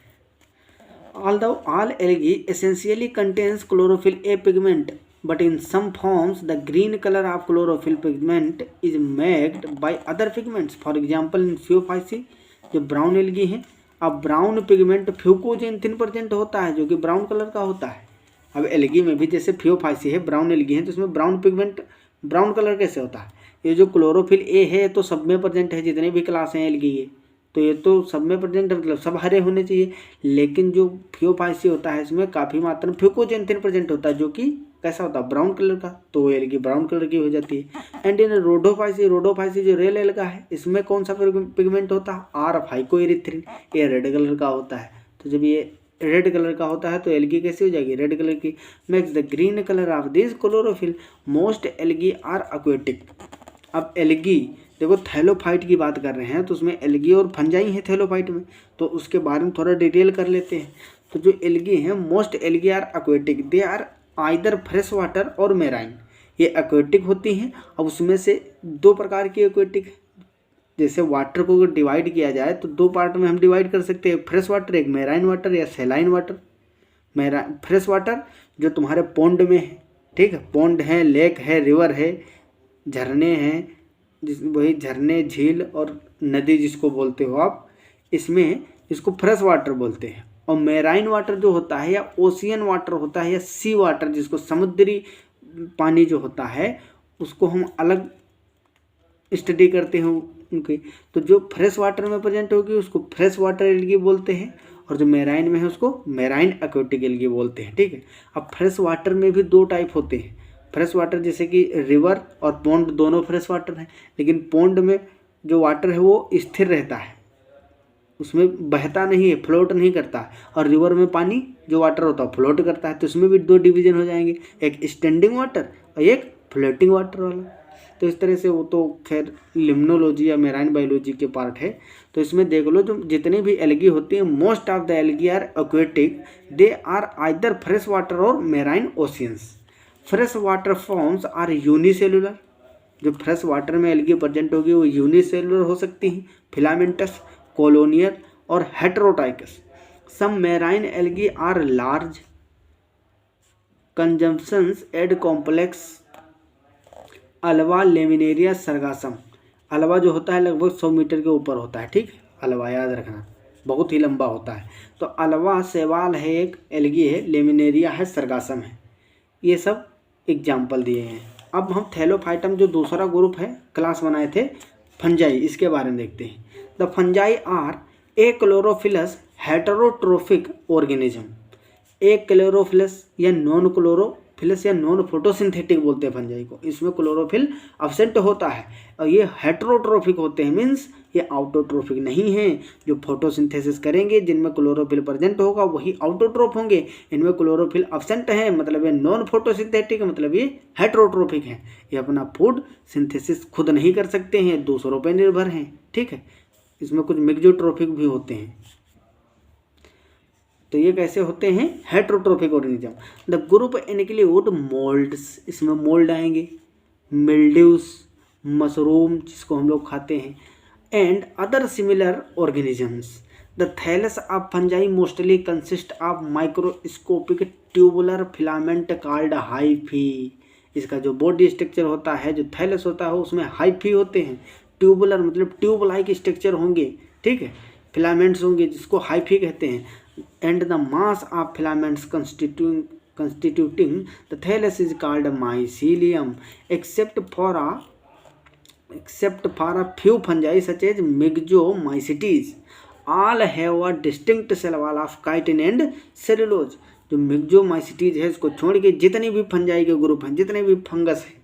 Although all algae essentially contains chlorophyll A pigment, but in some forms the green color of chlorophyll pigment is made by other pigments. For example, in Phaeophyceae जो brown algae हैं, अब brown pigment fucoxanthin present होता है, जो कि brown colour का होता है। अब एल्गी में भी जैसे Phaeophyceae है, ब्राउन एल्गी है, तो इसमें ब्राउन पिगमेंट ब्राउन कलर कैसे होता है? ये जो क्लोरोफिल ए है तो सब में प्रेजेंट है, जितने भी क्लास हैं एल्गी के, तो ये तो सब में प्रेजेंट, मतलब सब हरे होने चाहिए। लेकिन जो Phaeophyceae होता है इसमें काफ़ी मात्रा में फ्यूकोजेंथिन प्रेजेंट होता है, जो कि कैसा होता है? ब्राउन कलर का, तो एल्गी ब्राउन कलर की हो जाती है। एंड इन रोडोफाइसी जो रेल एल्गा है, इसमें कौन सा पिगमेंट होता है? आर फाइकोइरिथ्रिन, ये रेड कलर का होता है। तो जब ये रेड कलर का होता है तो एल्गी कैसी हो जाएगी? रेड कलर की। Makes the green colour of this chlorophyll. Most algae are aquatic. अब एल्गी देखो, थैलोफाइट की बात कर रहे हैं तो उसमें एल्गी और फंजाई हैं थैलोफाइट में, तो उसके बारे में थोड़ा डिटेल कर लेते हैं। तो जो एल्गी हैं, most algae are aquatic, they are either fresh water और मेराइन। ये एक्वेटिक होती हैं। अब उसमें से 2 प्रकार की एक्वेटिक, जैसे वाटर को अगर डिवाइड किया जाए तो 2 पार्ट में हम डिवाइड कर सकते हैं, एक फ्रेश वाटर, एक मेराइन वाटर या सेलाइन वाटर। फ्रेश वाटर जो तुम्हारे पोंड में है, ठीक है, पोंड है, लेक है, रिवर है, झरने हैं, वही झरने, झील और नदी जिसको बोलते हो आप, इसमें इसको फ्रेश वाटर बोलते हैं। और मेराइन वाटर जो होता है या ओशियन वाटर होता है या सी वाटर, जिसको समुद्री पानी जो होता है, उसको हम अलग स्टडी करते हैं उनकी। तो जो फ्रेश वाटर में प्रेजेंट होगी उसको फ्रेश वाटर एल्गी बोलते हैं, और जो मेराइन में है उसको मेराइन एक्वेटिक एल्गी बोलते हैं, ठीक है। अब फ्रेश वाटर में भी 2 टाइप होते हैं। फ्रेश वाटर जैसे कि रिवर और पॉन्ड दोनों फ्रेश वाटर हैं, लेकिन पॉन्ड में जो वाटर है वो स्थिर रहता है, उसमें बहता नहीं है, फ्लोट नहीं करता। और रिवर में पानी जो वाटर होता है फ्लोट करता है। तो इसमें भी 2 डिवीजन हो जाएंगे, एक स्टैंडिंग वाटर और एक फ्लोटिंग वाटर वाला। तो इस तरह से वो तो खैर लिम्नोलॉजी या मेराइन बायोलॉजी के पार्ट है। तो इसमें देख लो, जो जितनी भी एल्गी होती हैं, most of the algae are aquatic, they are either fresh water और marine oceans. Fresh water forms are unicellular. जो फ्रेश वाटर में एल्गी प्रेजेंट होगी वो यूनिसेलुलर हो सकती हैं, फिलामेंटस, कॉलोनियल और heterotrichous. Some marine algae are large consumptions and complex. Ulva Laminaria Sargassum. Ulva जो होता है लगभग 100 मीटर के ऊपर होता है, ठीक है, अल्वा याद रखना, बहुत ही लंबा होता है। तो अल्वा शैवाल है, एक एल्गी है, लेमिनेरिया है, सरगासम है। ये सब एग्जाम्पल दिए हैं। अब हम थैलोफाइटम जो दूसरा ग्रुप है, क्लास बनाए थे, फंजाई, इसके बारे में देखते हैं। The fungi are achlorophyllous heterotrophic organism. Achlorophyllous या नॉन क्लोरोफिलस या नॉन फोटोसिंथेटिक बोलते हैं फंजाई को। इसमें क्लोरोफिल अब्सेंट होता है और ये हेटेरोट्रोफिक होते हैं, मीन्स ये ऑटोट्रोफिक नहीं है। जो फोटोसिंथेसिस करेंगे जिनमें क्लोरोफिल प्रेजेंट होगा वही ऑटोट्रोफ होंगे। इनमें क्लोरोफिल अब्सेंट है मतलब ये नॉन फोटोसिंथेटिक मतलब ये हेटेरोट्रोफिक है। ये अपना फूड सिंथेसिस खुद नहीं कर सकते हैं, दूसरों पर निर्भर हैं। ठीक है, इसमें कुछ मिक्सोट्रोफिक भी होते हैं। तो ये कैसे होते हैं? Heterotrophic organism. The group include moulds, इसमें मोल्ड आएंगे, मिल्ड्यूस, मशरूम जिसको हम लोग खाते हैं, and other similar organisms. The thallus of fungi mostly consist of microscopic tubular filament called hyphae. इसका जो बॉडी स्ट्रक्चर होता है, जो थैलस होता है, उसमें हाइफी होते हैं। ट्यूबुलर मतलब ट्यूब लाइक स्ट्रक्चर होंगे, ठीक है, फिलामेंट्स होंगे जिसको हाइफी कहते हैं। And the mass of filaments constituting the thallus is called mycelium, except for a few fungi such as myxomycetes. All have a distinct cell wall of chitin and cellulose. जो मिक्सोमाइसिटीज है इसको छोड़ के जितने भी फंजाई के ग्रुप हैं, जितने भी फंगस हैं,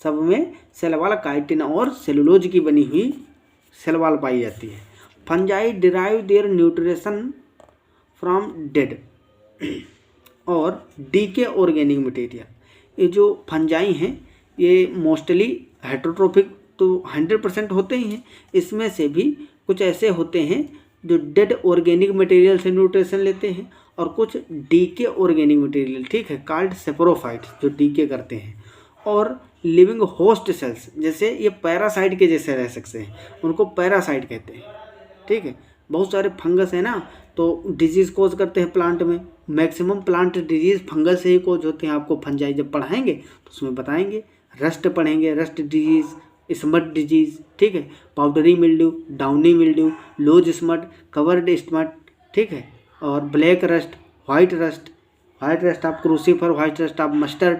सब में सेल वाल काइटिन और सेलुलोज की बनी हुई सेल वाल पाई जाती है। Fungi derive their nutrition from dead और डीके ऑर्गेनिक मटेरियल। ये जो फंजाई हैं ये मोस्टली हेटेरोट्रोफिक तो 100% होते ही हैं। इसमें से भी कुछ ऐसे होते हैं जो डेड ऑर्गेनिक मटेरियल से न्यूट्रिशन लेते हैं और कुछ डीके ऑर्गेनिक मटेरियल, ठीक है, कॉल्ड सेप्रोफाइट्स, जो डीके करते हैं। और लिविंग होस्ट सेल्स, जैसे ये पैरासाइट के जैसे रह सकते हैं, उनको पैरासाइट कहते हैं। ठीक है, बहुत सारे फंगस है ना, तो डिजीज़ कोज करते हैं प्लांट में। मैक्सिमम प्लांट डिजीज़ फंगस से ही कोज होते हैं। आपको फंजाई जब पढ़ाएंगे तो उसमें बताएंगे। रस्ट पढ़ेंगे, रस्ट डिजीज़, स्मट डिजीज़, ठीक है, पाउडरी मिल्ड्यू, डाउनी मिल्ड्यू, लोज स्मट, कवर्ड स्मट, ठीक है, और black rust, white rust of crucifer, white rust of mustard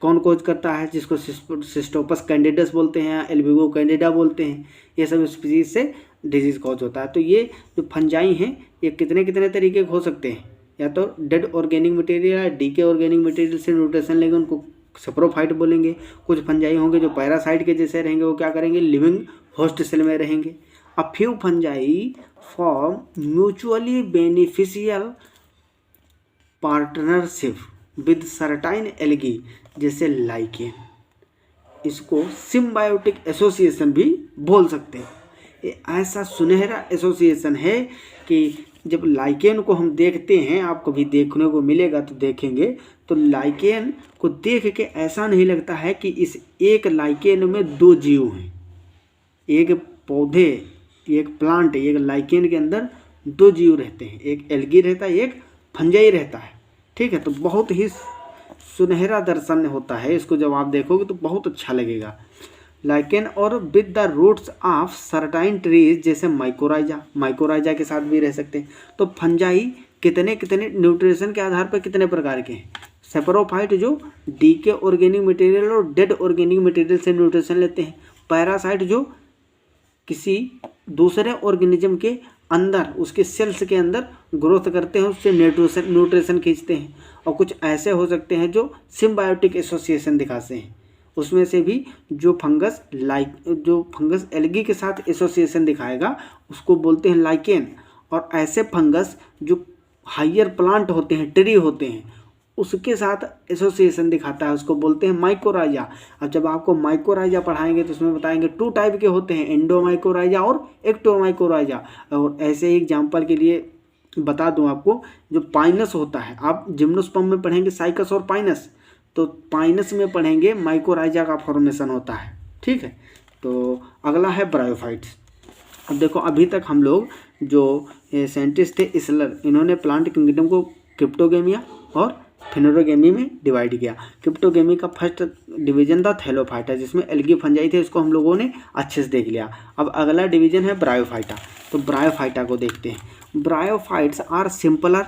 कौन कोज करता है, जिसको सिस्टोपस कैंडिडस बोलते हैं, एल्बिगो कैंडिडा बोलते हैं। ये सब स्पीसीज से डिजीज़ कॉज होता है। तो ये जो फंजाई हैं ये कितने कितने तरीके के हो सकते हैं, या तो डेड ऑर्गेनिक मटेरियल या डीके ऑर्गेनिक मटेरियल से न्यूट्रिशन लेंगे, उनको सेप्रोफाइट बोलेंगे। कुछ फंजाई होंगे जो पैरासाइट के जैसे रहेंगे, वो क्या करेंगे, लिविंग होस्ट सेल में रहेंगे। A few fungi form mutually beneficial partnership with certain algae, जैसे लाइकेन। इसको सिम्बायोटिक एसोसिएशन भी बोल सकते हैं। ये ऐसा सुनहरा एसोसिएशन है कि जब लाइकेन को हम देखते हैं, आप कभी देखने को मिलेगा तो देखेंगे, तो लाइकेन को देख के ऐसा नहीं लगता है कि इस एक लाइकेन में दो जीव हैं। एक पौधे, एक प्लांट, एक लाइकेन के अंदर दो जीव रहते हैं, एक एल्गी रहता है, एक फंजाई रहता है। ठीक है, तो बहुत ही सुनहरा दर्शन होता है। इसको जब आप देखोगे तो बहुत अच्छा लगेगा। लाइकेन और with the roots of certain trees, जैसे माइकोराइजा के साथ भी रह सकते हैं। तो फंजाई कितने कितने न्यूट्रिशन के आधार पर कितने प्रकार के हैं। सेप्रोफाइट जो डीके ऑर्गेनिक मटेरियल और डेड ऑर्गेनिक मटेरियल से न्यूट्रिशन लेते हैं। पैरासाइट जो किसी दूसरे ऑर्गेनिज्म के अंदर, उसके सेल्स के अंदर ग्रोथ करते हैं, उससे न्यूट्रिशन खींचते हैं। और कुछ ऐसे हो सकते हैं जो सिम्बायोटिक एसोसिएशन दिखाते हैं। उसमें से भी जो फंगस एल्गी के साथ एसोसिएशन दिखाएगा उसको बोलते हैं लाइकेन। और ऐसे फंगस जो हायर प्लांट होते हैं, ट्री होते हैं, उसके साथ एसोसिएशन दिखाता है, उसको बोलते हैं माइकोराइजा। अब जब आपको माइकोराइजा पढ़ाएंगे तो उसमें बताएंगे 2 टाइप के होते हैं, एंडोमाइकोराइजा और एक्टोमाइकोराइजा। और ऐसे ही एग्जाम्पल के लिए बता दूं आपको, जो पाइनस होता है, आप जिम्नोस्पर्म में पढ़ेंगे साइकस और पाइनस, तो पाइनस में पढ़ेंगे माइकोराइजा का फॉर्मेशन होता है। ठीक है, तो अगला है ब्रायोफाइट्स। अब देखो, अभी तक हम लोग जो साइंटिस्ट थे इसलर, इन्होंने प्लांट किंगडम को क्रिप्टोगेमिया और फिनोरोगेमी में डिवाइड किया। क्रिप्टोगेमी का फर्स्ट डिवीजन था थैलोफाइटा, जिसमें एल्गी फंजाई थे, इसको हम लोगों ने अच्छे से देख लिया। अब अगला डिवीजन है ब्रायोफाइटा। तो ब्रायोफाइटा को देखते हैं। Bryophytes are simpler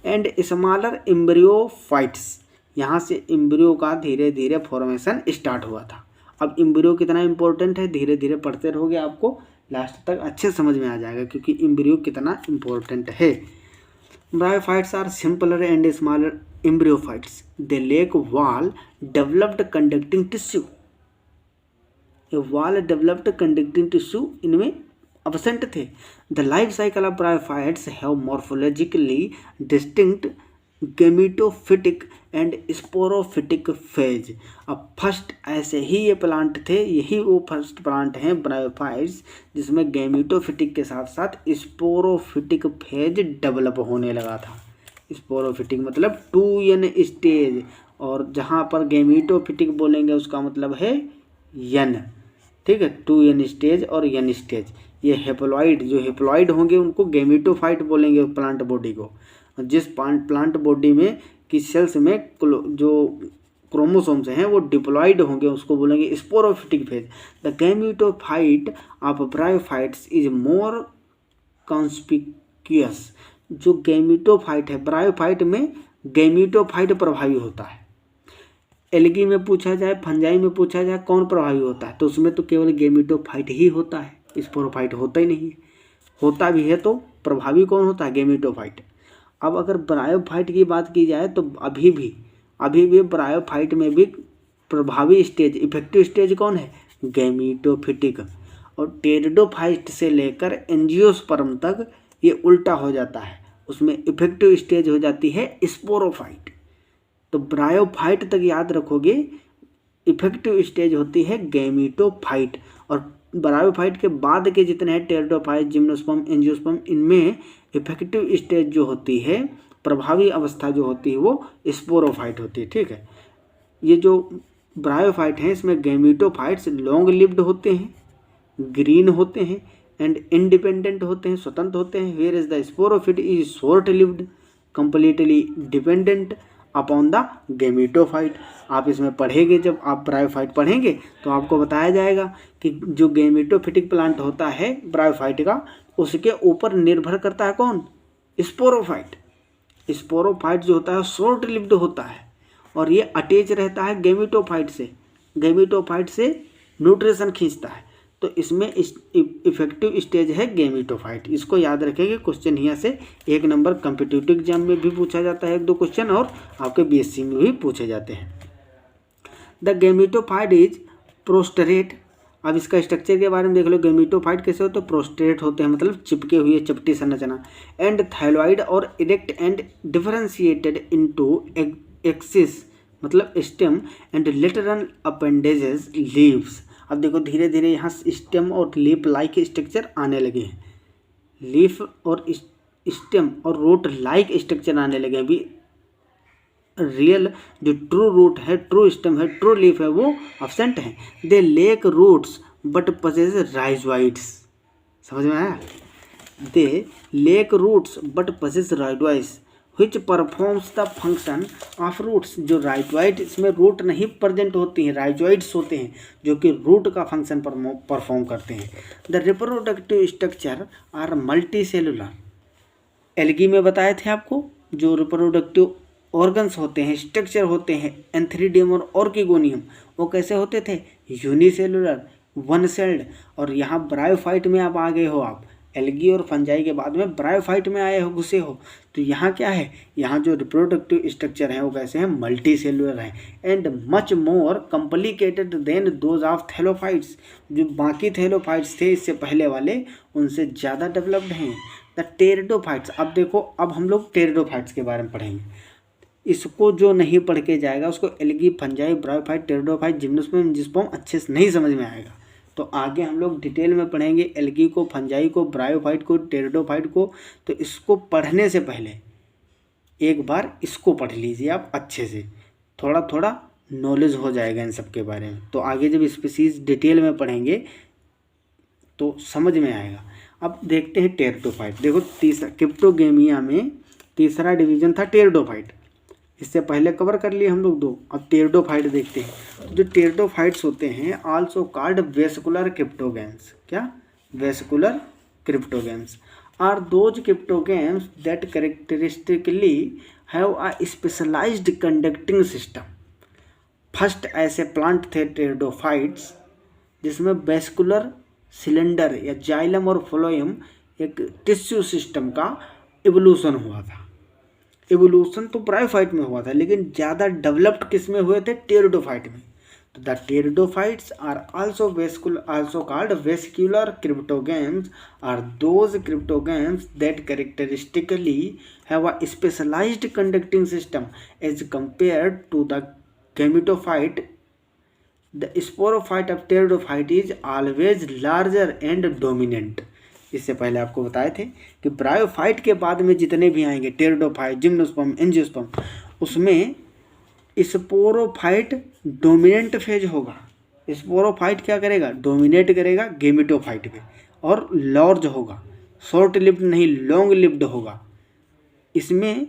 and smaller embryophytes. यहाँ से एम्ब्रियो का धीरे धीरे फॉर्मेशन स्टार्ट हुआ था अब एम्ब्रियो कितना इंपॉर्टेंट है धीरे धीरे पढ़ते रहोगे, आपको लास्ट तक अच्छे समझ में आ जाएगा क्योंकि एम्ब्रियो कितना इंपॉर्टेंट है। Bryophytes are simpler and smaller embryophytes, they lack well developed conducting tissue, well developed conducting tissue इनमें absent थे। The life cycle of bryophytes have morphologically distinct gametophytic and sporophytic phase. अब first ऐसे ही ये plant थे, यही वो first plant हैं ब्रायोफाइट्स जिसमें गेमिटोफिटिक के साथ साथ स्पोरोफिटिक फेज डेवलप होने लगा था। स्पोरोफिटिक मतलब 2n स्टेज, और जहाँ पर गेमिटोफिटिक बोलेंगे उसका मतलब है n, ठीक है, 2n स्टेज और n स्टेज। ये हेप्लॉइड, जो हेप्लॉइड होंगे उनको गेमिटोफाइट बोलेंगे प्लांट बॉडी को। जिस प्लांट बॉडी में की सेल्स में जो क्रोमोसोम्स हैं वो डिप्लॉइड होंगे उसको बोलेंगे sporophytic phase. The gametophyte of bryophytes is more conspicuous. जो गेमिटोफाइट है ब्रायोफाइट में गेमिटोफाइट प्रभावी होता है। एल्गी में पूछा जाए, फंजाई में पूछा जाए कौन प्रभावी होता है, तो उसमें तो केवल गेमिटोफाइट ही होता है, स्पोरोफाइट होता ही नहीं है। होता भी है तो प्रभावी कौन होता है, गेमिटोफाइट। अब अगर ब्रायोफाइट की बात की जाए तो अभी भी ब्रायोफाइट में भी प्रभावी स्टेज, इफेक्टिव स्टेज कौन है, गेमिटोफिटिक। और टेरिडोफाइट से लेकर एंजियोस्पर्म तक ये उल्टा हो जाता है, उसमें इफेक्टिव स्टेज हो जाती है स्पोरोफाइट। तो ब्रायोफाइट तक याद रखोगे, इफेक्टिव स्टेज होती है गेमिटोफाइट, और ब्रायोफाइट के बाद के जितने हैं टेरिडोफाइट, जिम्नोस्पर्म, एंजियोस्पर्म, इनमें इफेक्टिव स्टेज जो होती है, प्रभावी अवस्था जो होती है वो स्पोरोफाइट होती है, ठीक है। ये जो ब्रायोफाइट हैं इसमें गेमिटोफाइट्स लॉन्ग लिव्ड होते हैं, ग्रीन होते हैं एंड इंडिपेंडेंट होते हैं, स्वतंत्र होते हैं। Where is the sporophyte is short lived, completely dependent upon the gametophyte. आप इसमें पढ़ेंगे, जब आप ब्रायोफाइट पढ़ेंगे तो आपको बताया जाएगा कि जो गेमिटोफिटिक प्लांट होता है ब्रायोफाइट का, उसके ऊपर निर्भर करता है कौन, स्पोरोफाइट। स्पोरोफाइट जो होता है शॉर्ट लिव्ड होता है और ये अटैच रहता है गेमिटोफाइट से, गेमिटोफाइट से न्यूट्रिशन खींचता है। तो इसमें इफेक्टिव स्टेज है गेमिटोफाइट। इसको याद रखेंगे, क्वेश्चन यहाँ से 1 नंबर कॉम्पिटिटिव एग्जाम में भी पूछा जाता है 1-2 क्वेश्चन, और आपके बीएससी में भी पूछे जाते हैं। The gametophyte is prostrate. अब इसका स्ट्रक्चर के बारे में देख लो, गेमिटोफाइट कैसे होते हैं, प्रोस्टेरेट होते हैं मतलब चिपके हुए, चपटी संरचना, एंड थाइलॉइड और erect and differentiated into axis मतलब stem and lateral appendages leaves. अब देखो धीरे धीरे यहाँ स्टेम और लीफ लाइक स्ट्रक्चर आने लगे हैं, लीफ और स्टेम और रूट लाइक स्ट्रक्चर आने लगे हैं। अभी रियल जो ट्रू रूट है, ट्रू स्टेम है, ट्रू लीफ है वो अब्सेंट है। They lack roots but possess rhizoids. समझ में आया, they lack roots but possess rhizoids which performs the function of roots। जो राइजोइड, इसमें रूट नहीं प्रेजेंट होती हैं, राइजोइड्स होते हैं जो कि रूट का फंक्शन परफॉर्म करते हैं। The reproductive structure are multi cellular. Algae में बताए थे आपको, जो रिप्रोडक्टिव ऑर्गन्स होते हैं, स्ट्रक्चर होते हैं, एंथ्रीडियम और ऑर्किगोनियम, वो कैसे होते थे, यूनिसेलुलर, वन सेल्ड। और यहाँ ब्रायोफाइट में आप आ गए हो, आप एल्गी और फंजाई के बाद में ब्रायोफाइट में आए हो, घुसे हो, तो यहाँ क्या है, यहाँ जो रिप्रोडक्टिव स्ट्रक्चर है वो कैसे हैं, मल्टी सेलुलर हैं and much more complicated then those of thallophytes. जो बाकी थैलोफाइट्स थे इससे पहले वाले, उनसे ज़्यादा डेवलप्ड हैं। The pteridophytes. अब देखो, अब हम लोग टेरिडोफाइट्स के बारे में पढ़ेंगे। इसको जो नहीं पढ़ के जाएगा उसको algae, fungi, bryophyte, pteridophyte, gymnosperm, angiosperm अच्छे से नहीं समझ में आएगा। तो आगे हम लोग डिटेल में पढ़ेंगे एल्गी को, फंजाई को, ब्रायोफाइट को, टेरिडोफाइट को। तो इसको पढ़ने से पहले एक बार इसको पढ़ लीजिए आप अच्छे से, थोड़ा थोड़ा नॉलेज हो जाएगा इन सब के बारे में। तो आगे जब स्पीसीज डिटेल में पढ़ेंगे तो समझ में आएगा। अब देखते हैं टेरिडोफाइट। देखो तीसरा क्रिप्टोगेमिया में तीसरा डिवीजन था टेरिडोफाइट, इससे पहले कवर कर लिए हम लोग 2। अब टेरिडोफाइट देखते हैं। जो टेरिडोफाइट्स होते हैं आल्सो कॉल्ड वेस्कुलर क्रिप्टोगेम्स। क्या, vascular cryptogams are those cryptogams that characteristically have a specialized conducting system. First ऐसे प्लांट थे टेरिडोफाइट्स जिसमें वेस्कुलर सिलेंडर या जाइलम और फ्लोएम एक टिश्यू सिस्टम का इवोल्यूशन हुआ था। इवोल्यूशन तो ब्रायोफाइट में हुआ था, लेकिन ज़्यादा डेवलप्ड किस में हुए थे? टेरिडोफाइट में। तो the pteridophytes are also called vesicular cryptogams are those cryptogams that characteristically have a specialized conducting system as compared to the gametophyte. The sporophyte of pteridophyte is always larger and dominant. इससे पहले आपको बताए थे कि bryophyte के बाद में जितने भी आएंगे टेरिडोफाइट, जिम्नोस्पर्म, एंजियोस्पर्म, उसमें स्पोरोफाइट डोमिनेंट फेज होगा। स्पोरोफाइट क्या करेगा? डोमिनेट करेगा गेमेटोफाइट पे और लार्ज होगा, शॉर्ट लिव्ड नहीं लॉन्ग लिव्ड होगा। इसमें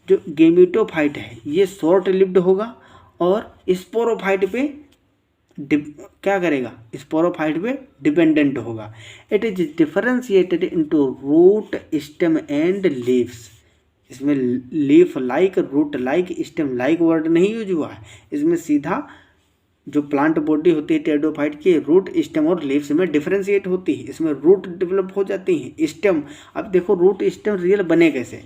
जो गेमेटोफाइट है ये शॉर्ट लिव्ड होगा और स्पोरोफाइट पे क्या करेगा? स्पोरोफाइट पे डिपेंडेंट होगा। It is differentiated into root, stem and leaves. इसमें leaf like, root like, stem like word नहीं यूज हुआ है। इसमें सीधा जो प्लांट बॉडी होती है टेरिडोफाइट की, रूट, स्टेम और लीव्स में डिफरेंशिएट होती है। इसमें रूट डेवलप हो जाती है, स्टेम। अब देखो रूट स्टेम रियल बने कैसे।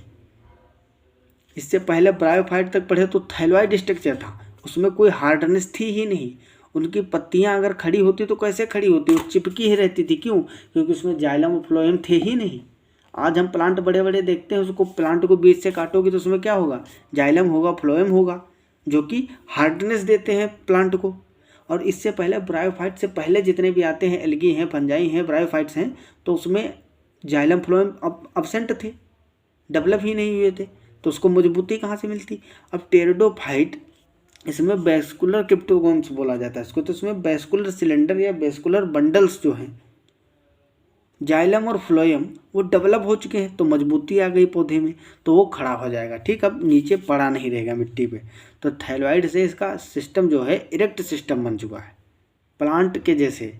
इससे पहले ब्रायोफाइट तक पढ़े तो थाइलॉइड स्ट्रक्चर था, उसमें कोई हार्डनेस थी ही नहीं। उनकी पत्तियां अगर खड़ी होती तो कैसे खड़ी होती? वो चिपकी ही रहती थी। क्यों? क्योंकि उसमें जाइलम और फ्लोएम थे ही नहीं। आज हम प्लांट बड़े बड़े देखते हैं, उसको प्लांट को बीच से काटोगे तो उसमें क्या होगा? जाइलम होगा, फ्लोएम होगा, जो कि हार्डनेस देते हैं प्लांट को। और इससे पहले ब्रायोफाइट से पहले जितने भी आते हैं, एल्गी हैं, फंजाई हैं, ब्रायोफाइट्स हैं, तो उसमें जाइलम फ्लोएम अब्सेंट थे, डेवलप ही नहीं हुए थे, तो उसको मजबूती कहाँ से मिलती? अब टेरिडोफाइट, इसमें वेस्कुलर क्रिप्टोगम्स बोला जाता है इसको। तो इसमें वेस्कुलर सिलेंडर या वेस्कुलर बंडल्स जो हैं, जाइलम और फ्लोएम, वो डेवलप हो चुके हैं, तो मजबूती आ गई पौधे में, तो वो खड़ा हो जाएगा। ठीक, अब नीचे पड़ा नहीं रहेगा मिट्टी पे। तो थाइलॉइड से इसका सिस्टम जो है इरेक्ट सिस्टम बन चुका है, प्लांट के जैसे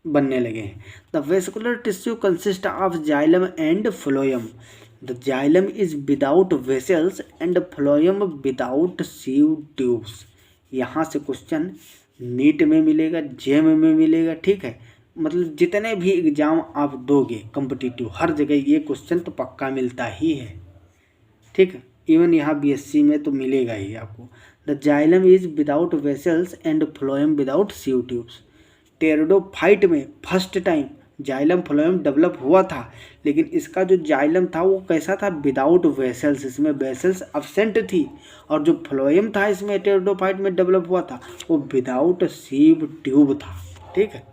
बनने लगे हैं। The vascular tissue consist of xylem and phloem. The xylem is without vessels and phloem without sieve tubes. यहाँ से क्वेश्चन नीट में मिलेगा, जेम में मिलेगा। ठीक है, मतलब जितने भी एग्जाम आप दोगे कॉम्पिटिटिव, हर जगह ये क्वेश्चन तो पक्का मिलता ही है। ठीक है, इवन यहाँ बीएससी में तो मिलेगा ही आपको। The xylem is without vessels and phloem without sieve tubes. Pteridophyte में first time xylem phloem develop हुआ था, लेकिन इसका जो जाइलम था वो कैसा था? विदाउट वेसल्स, इसमें वेसल्स अब्सेंट थी। और जो फ्लोएम था इसमें टेरिडोफाइट में डेवलप हुआ था, वो विदाउट सीव ट्यूब था। ठीक है,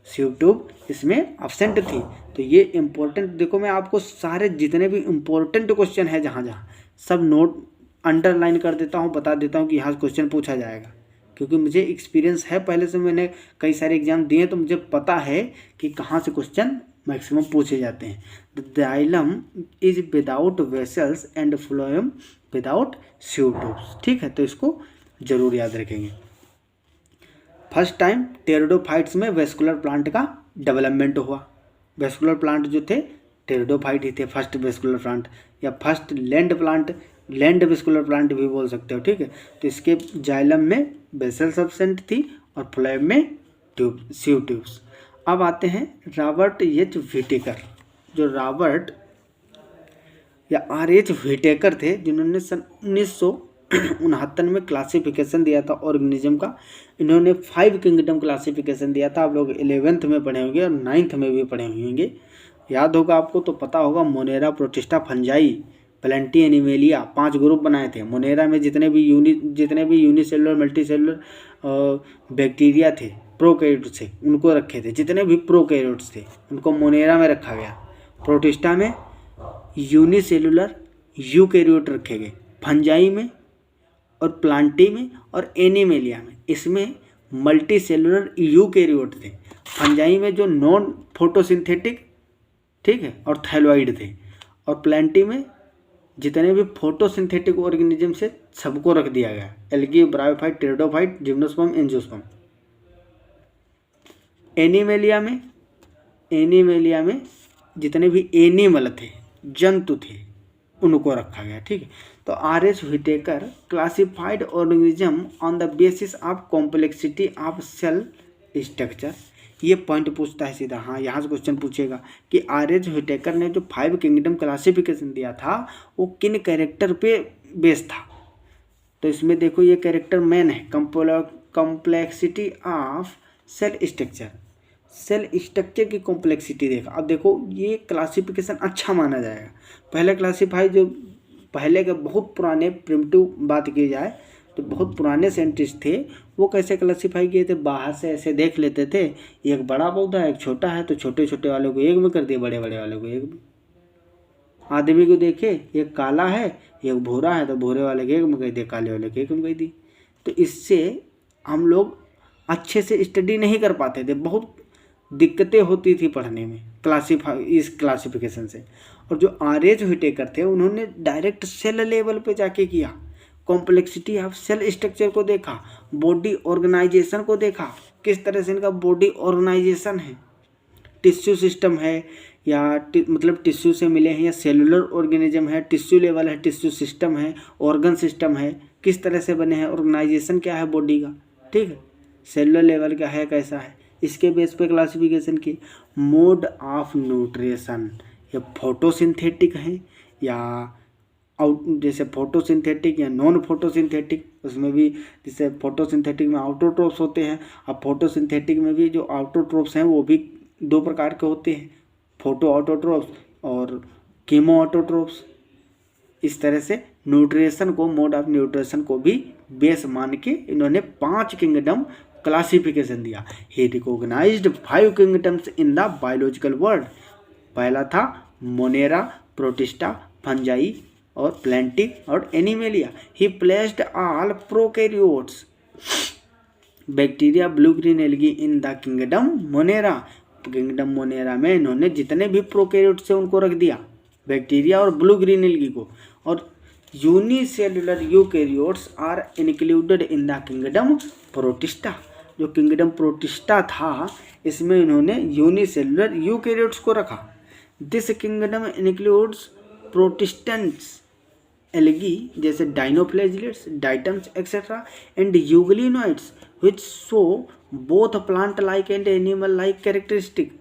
सीव ट्यूब इसमें अब्सेंट थी। तो ये इंपॉर्टेंट, देखो मैं आपको सारे जितने भी इंपॉर्टेंट क्वेश्चन है जहाँ जहाँ सब नोट अंडरलाइन कर देता हूँ, बता देता हूँ कि यहाँ क्वेश्चन पूछा जाएगा, क्योंकि मुझे एक्सपीरियंस है, पहले से मैंने कई सारे एग्जाम दिए, तो मुझे पता है कि कहाँ से क्वेश्चन मैक्सिमम पूछे जाते हैं। The xylem is without vessels and phloem without sieve tubes. ठीक है, तो इसको जरूर याद रखेंगे। फर्स्ट टाइम टेरिडोफाइट्स में वेस्कुलर प्लांट का डेवलपमेंट हुआ। वेस्कुलर प्लांट जो थे टेरिडोफाइट ही थे, फर्स्ट वेस्कुलर प्लांट या first land plant, land vascular plant भी बोल सकते हो। ठीक है, तो इसके जाइलम में बेसल एब्सेंट थी और फ्लोएम में ट्यूब, सीव ट्यूब्स। अब आते हैं रॉबर्ट एच व्हिटेकर। जो रॉबर्ट या R.H. व्हिटेकर थे, जिन्होंने सन 1969 में क्लासिफिकेशन दिया था ऑर्गेनिज्म का। इन्होंने 5 किंगडम क्लासिफिकेशन दिया था। आप लोग 11th में पढ़े होंगे और 9th में भी पढ़े होंगे, याद होगा आपको, तो पता होगा। Monera, protista, fungi, plenty, animalia, 5 group बनाए थे। मोनेरा में जितने भी यूनिसेलुलर, मल्टीसेलुलर बैक्टीरिया थे, प्रोकैरियोट्स थे, उनको रखे थे। जितने भी प्रोकैरियोट्स थे उनको मोनेरा में रखा गया। प्रोटिस्टा में यूनिसेलुलर यूकैरियोट रखे गए, फंजाई में और प्लांटी में और एनिमेलिया में इसमें मल्टी सेलुलर यूकैरियोट थे। फंजाई में जो नॉन फोटोसिंथेटिक, ठीक है, और थाइलॉइड थे। और प्लांटी में जितने भी फोटोसिंथेटिक ऑर्गेनिज्म से सबको रख दिया गया, algae, bryophyte, pteridophyte, gymnosperm, angiosperm. Animalia में जितने भी एनिमल थे, जंतु थे, उनको रखा गया। ठीक है, तो R.H. Whittaker classified organism on the basis of complexity of cell structure. ये पॉइंट पूछता है सीधा, हाँ यहाँ से क्वेश्चन पूछेगा कि R.H. व्हिटेकर ने जो 5 किंगडम क्लासिफिकेशन दिया था वो किन कैरेक्टर पे बेस था। तो इसमें देखो ये कैरेक्टर मेन है, complexity of cell structure, cell structure की कॉम्प्लेक्सिटी देखा। अब देखो ये क्लासिफिकेशन अच्छा माना जाएगा। पहले क्लासिफाई जो पहले के बहुत पुराने प्रिमिटिव बात की जाए तो बहुत पुराने साइंटिस्ट थे, वो कैसे क्लासिफाई किए थे, बाहर से ऐसे देख लेते थे, एक बड़ा पौधा है एक छोटा है तो छोटे छोटे वाले को एक में कर दिए, बड़े बड़े वाले को एक में। आदमी को देखे एक काला है एक भूरा है तो भूरे वाले के एक में कह दिए, काले वाले के एक में कह दी। तो इससे हम लोग अच्छे से स्टडी नहीं कर पाते थे, बहुत दिक्कतें होती थी पढ़ने में इस क्लासिफिकेशन से। और जो R.H. व्हिटेकर थे उन्होंने डायरेक्ट सेल लेवल पे जाके किया, कॉम्प्लेक्सिटी ऑफ सेल स्ट्रक्चर को देखा, बॉडी ऑर्गेनाइजेशन को देखा, किस तरह से इनका बॉडी ऑर्गेनाइजेशन है, टिश्यू सिस्टम है या मतलब टिश्यू से मिले हैं या सेलुलर ऑर्गेनिज्म है, टिश्यू लेवल है, टिश्यू सिस्टम है, ऑर्गन सिस्टम है, किस तरह से बने हैं, ऑर्गेनाइजेशन क्या है बॉडी का, ठीक है, सेलुलर लेवल क्या है कैसा है, इसके बेस पे क्लासिफिकेशन की। मोड ऑफ न्यूट्रिशन, ये फोटोसिंथेटिक है या जैसे फोटोसिंथेटिक या नॉन फोटोसिंथेटिक, उसमें भी जैसे फोटोसिंथेटिक में ऑटोट्रोप्स होते हैं, अब फोटोसिंथेटिक में भी जो ऑटोट्रोप्स हैं वो भी 2 प्रकार के होते हैं, फोटो ऑटोट्रोप्स और कीमो ऑटोट्रोप्स। इस तरह से न्यूट्रिशन को, मोड ऑफ न्यूट्रिशन को भी बेस मान के इन्होंने 5 किंगडम क्लासिफिकेशन दिया। He recognized 5 kingdoms in the biological world. पहला था मोनेरा, प्रोटिस्टा, फंजाई और प्लांटिक और animalia. He placed all prokaryotes, bacteria, blue green algae in the kingdom monera. Kingdom monera में इन्होंने जितने भी प्रोकैरियोट्स थे उनको रख दिया, बैक्टीरिया और ब्लू ग्रीन एल्गी को। और unicellular eukaryotes are included in the kingdom protista. जो किंगडम प्रोटिस्टा था इसमें इन्होंने यूनिसेलुलर यूकैरियोट्स को रखा। This kingdom includes protistans, algae जैसे dinoflagellates, diatoms etcetera, and euglenoids which show both plant like and animal like characteristic।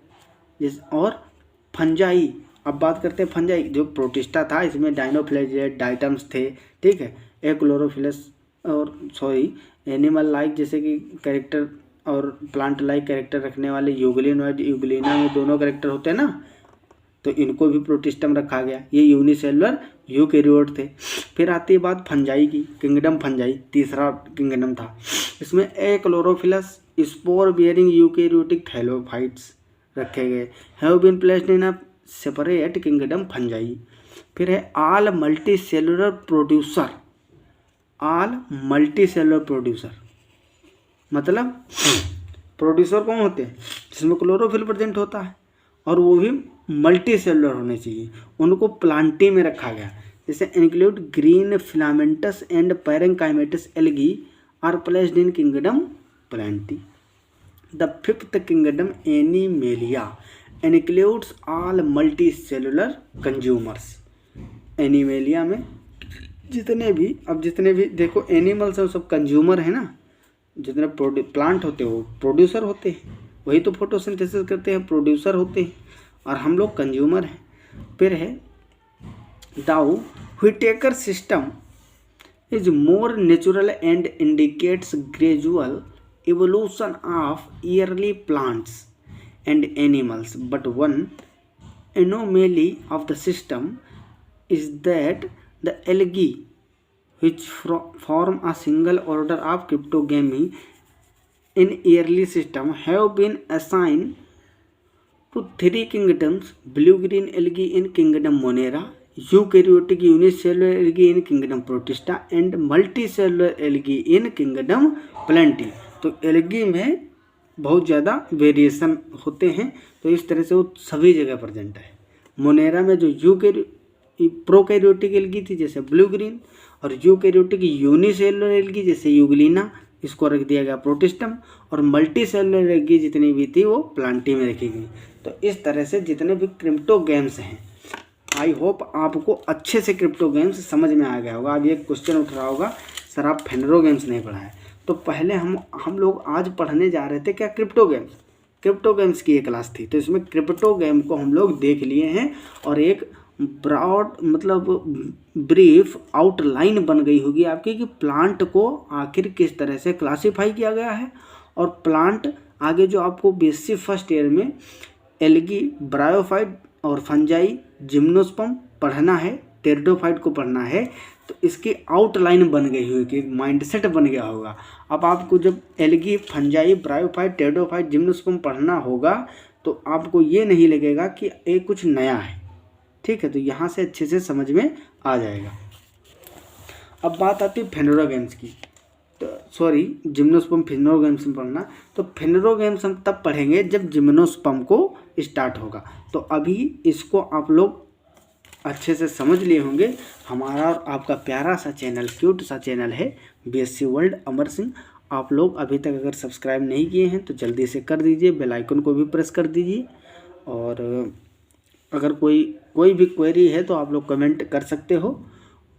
और fungi, अब बात करते हैं फंजाई। जो प्रोटिस्टा था इसमें डाइनोफ्लैजिलेट, डाइटम्स थे, ठीक है, एक्लोरोफिलस और एनिमल लाइक जैसे कि कैरेक्टर और प्लांट लाइक कैरेक्टर रखने वाले यूग्लिनोइड, यूग्लिना में दोनों कैरेक्टर होते हैं ना, तो इनको भी प्रोटिस्टम रखा गया। ये यूनिसेलुलर यूकैरियोट थे। फिर आती है बात फंजाई की, किंगडम फंजाई तीसरा किंगडम था। इसमें chlorophyllous, spore bearing eukaryotic thallophytes रखे गए। Have been placed in a separate kingdom fungi. फिर है all multi cellular producer. All multi cellular producer मतलब प्रोड्यूसर कौन होते हैं, जिसमें क्लोरोफिल प्रेजेंट होता है और वो भी मल्टी सेलुलर होने चाहिए, उनको प्लांटी में रखा गया। जैसे include green filamentous and parenchymatous algae are placed in kingdom plantae. The 5th kingdom animalia includes all multi cellular consumers. Animalia में जितने भी देखो एनिमल्स हैं सब कंज्यूमर है ना, जितने प्लांट होते हैं वो प्रोड्यूसर होते हैं, वही तो फोटोसिंथेसिस करते हैं, प्रोड्यूसर होते हैं, और हम लोग कंज्यूमर हैं। फिर है though Whittaker system is more natural and indicates gradual evolution of early plants and animals, but one anomaly of the system is that the algae which form a single order of cryptogamy in early system have been assigned to 3 kingdoms: blue-green algae in kingdom Monera, eukaryotic unicellular algae in kingdom Protista, and multicellular algae in kingdom Plantae। तो algae में बहुत ज़्यादा variation होते हैं, तो इस तरह से वो सभी जगह प्रेजेंट है। मोनेरा में जो प्रोकैरियोटिक एल्गी थी जैसे ब्लू ग्रीन, और यूकैरियोटिक यूनिसेलुलर एल्गी जैसे यूग्लिना, इसको रख दिया गया प्रोटिस्टम, और मल्टी सेलुलर एल्गी जितनी भी थी वो प्लांटी में रखी गई। तो इस तरह से जितने भी क्रिप्टोगेम्स हैं आई होप आपको अच्छे से क्रिप्टो गेम्स समझ में आ गया होगा। अब ये क्वेश्चन उठ रहा होगा सर आप फेनरो गेम्स नहीं पढ़ा है। तो पहले हम लोग आज पढ़ने जा रहे थे क्या, क्रिप्टो गेम्स की एक क्लास थी, तो इसमें क्रिप्टो गेम को हम लोग देख लिए हैं और एक ब्रॉड मतलब ब्रीफ आउटलाइन बन गई होगी आपकी कि प्लांट को आखिर किस तरह से क्लासिफाई किया गया है। और प्लांट आगे जो आपको बीएससी फर्स्ट ईयर में एल्गी, ब्रायोफाइट और फंजाई, जिम्नोस्पर्म पढ़ना है, टेरिडोफाइट को पढ़ना है, तो इसकी आउटलाइन बन गई होगी, एक माइंडसेट बन गया होगा। अब आपको जब algae, fungi, bryophyte, pteridophyte, gymnosperm पढ़ना होगा तो आपको ये नहीं लगेगा कि ये कुछ नया है, ठीक है। तो यहाँ से अच्छे से समझ में आ जाएगा। अब बात आती है फेनरो गेम्स की, तो सॉरी जिम्नोस्पर्म फेनरो गेम्स में पढ़ना। तो फेनरो गेम्स हम तब पढ़ेंगे जब जिम्नोस्पर्म को स्टार्ट होगा। तो अभी इसको आप लोग अच्छे से समझ लिए होंगे। हमारा और आपका प्यारा सा चैनल, क्यूट सा चैनल है बीएससी वर्ल्ड अमर सिंह। आप लोग अभी तक अगर सब्सक्राइब नहीं किए हैं तो जल्दी से कर दीजिए, बेल आइकन को भी प्रेस कर दीजिए। और अगर कोई भी क्वेरी है तो आप लोग कमेंट कर सकते हो।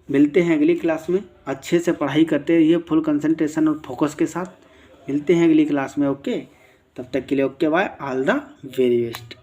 मिलते हैं अगली क्लास में, अच्छे से पढ़ाई करते रहिए फुल कंसंट्रेशन और फोकस के साथ। मिलते हैं अगली क्लास में, ओके। तब तक के लिए okay bye, all the very best.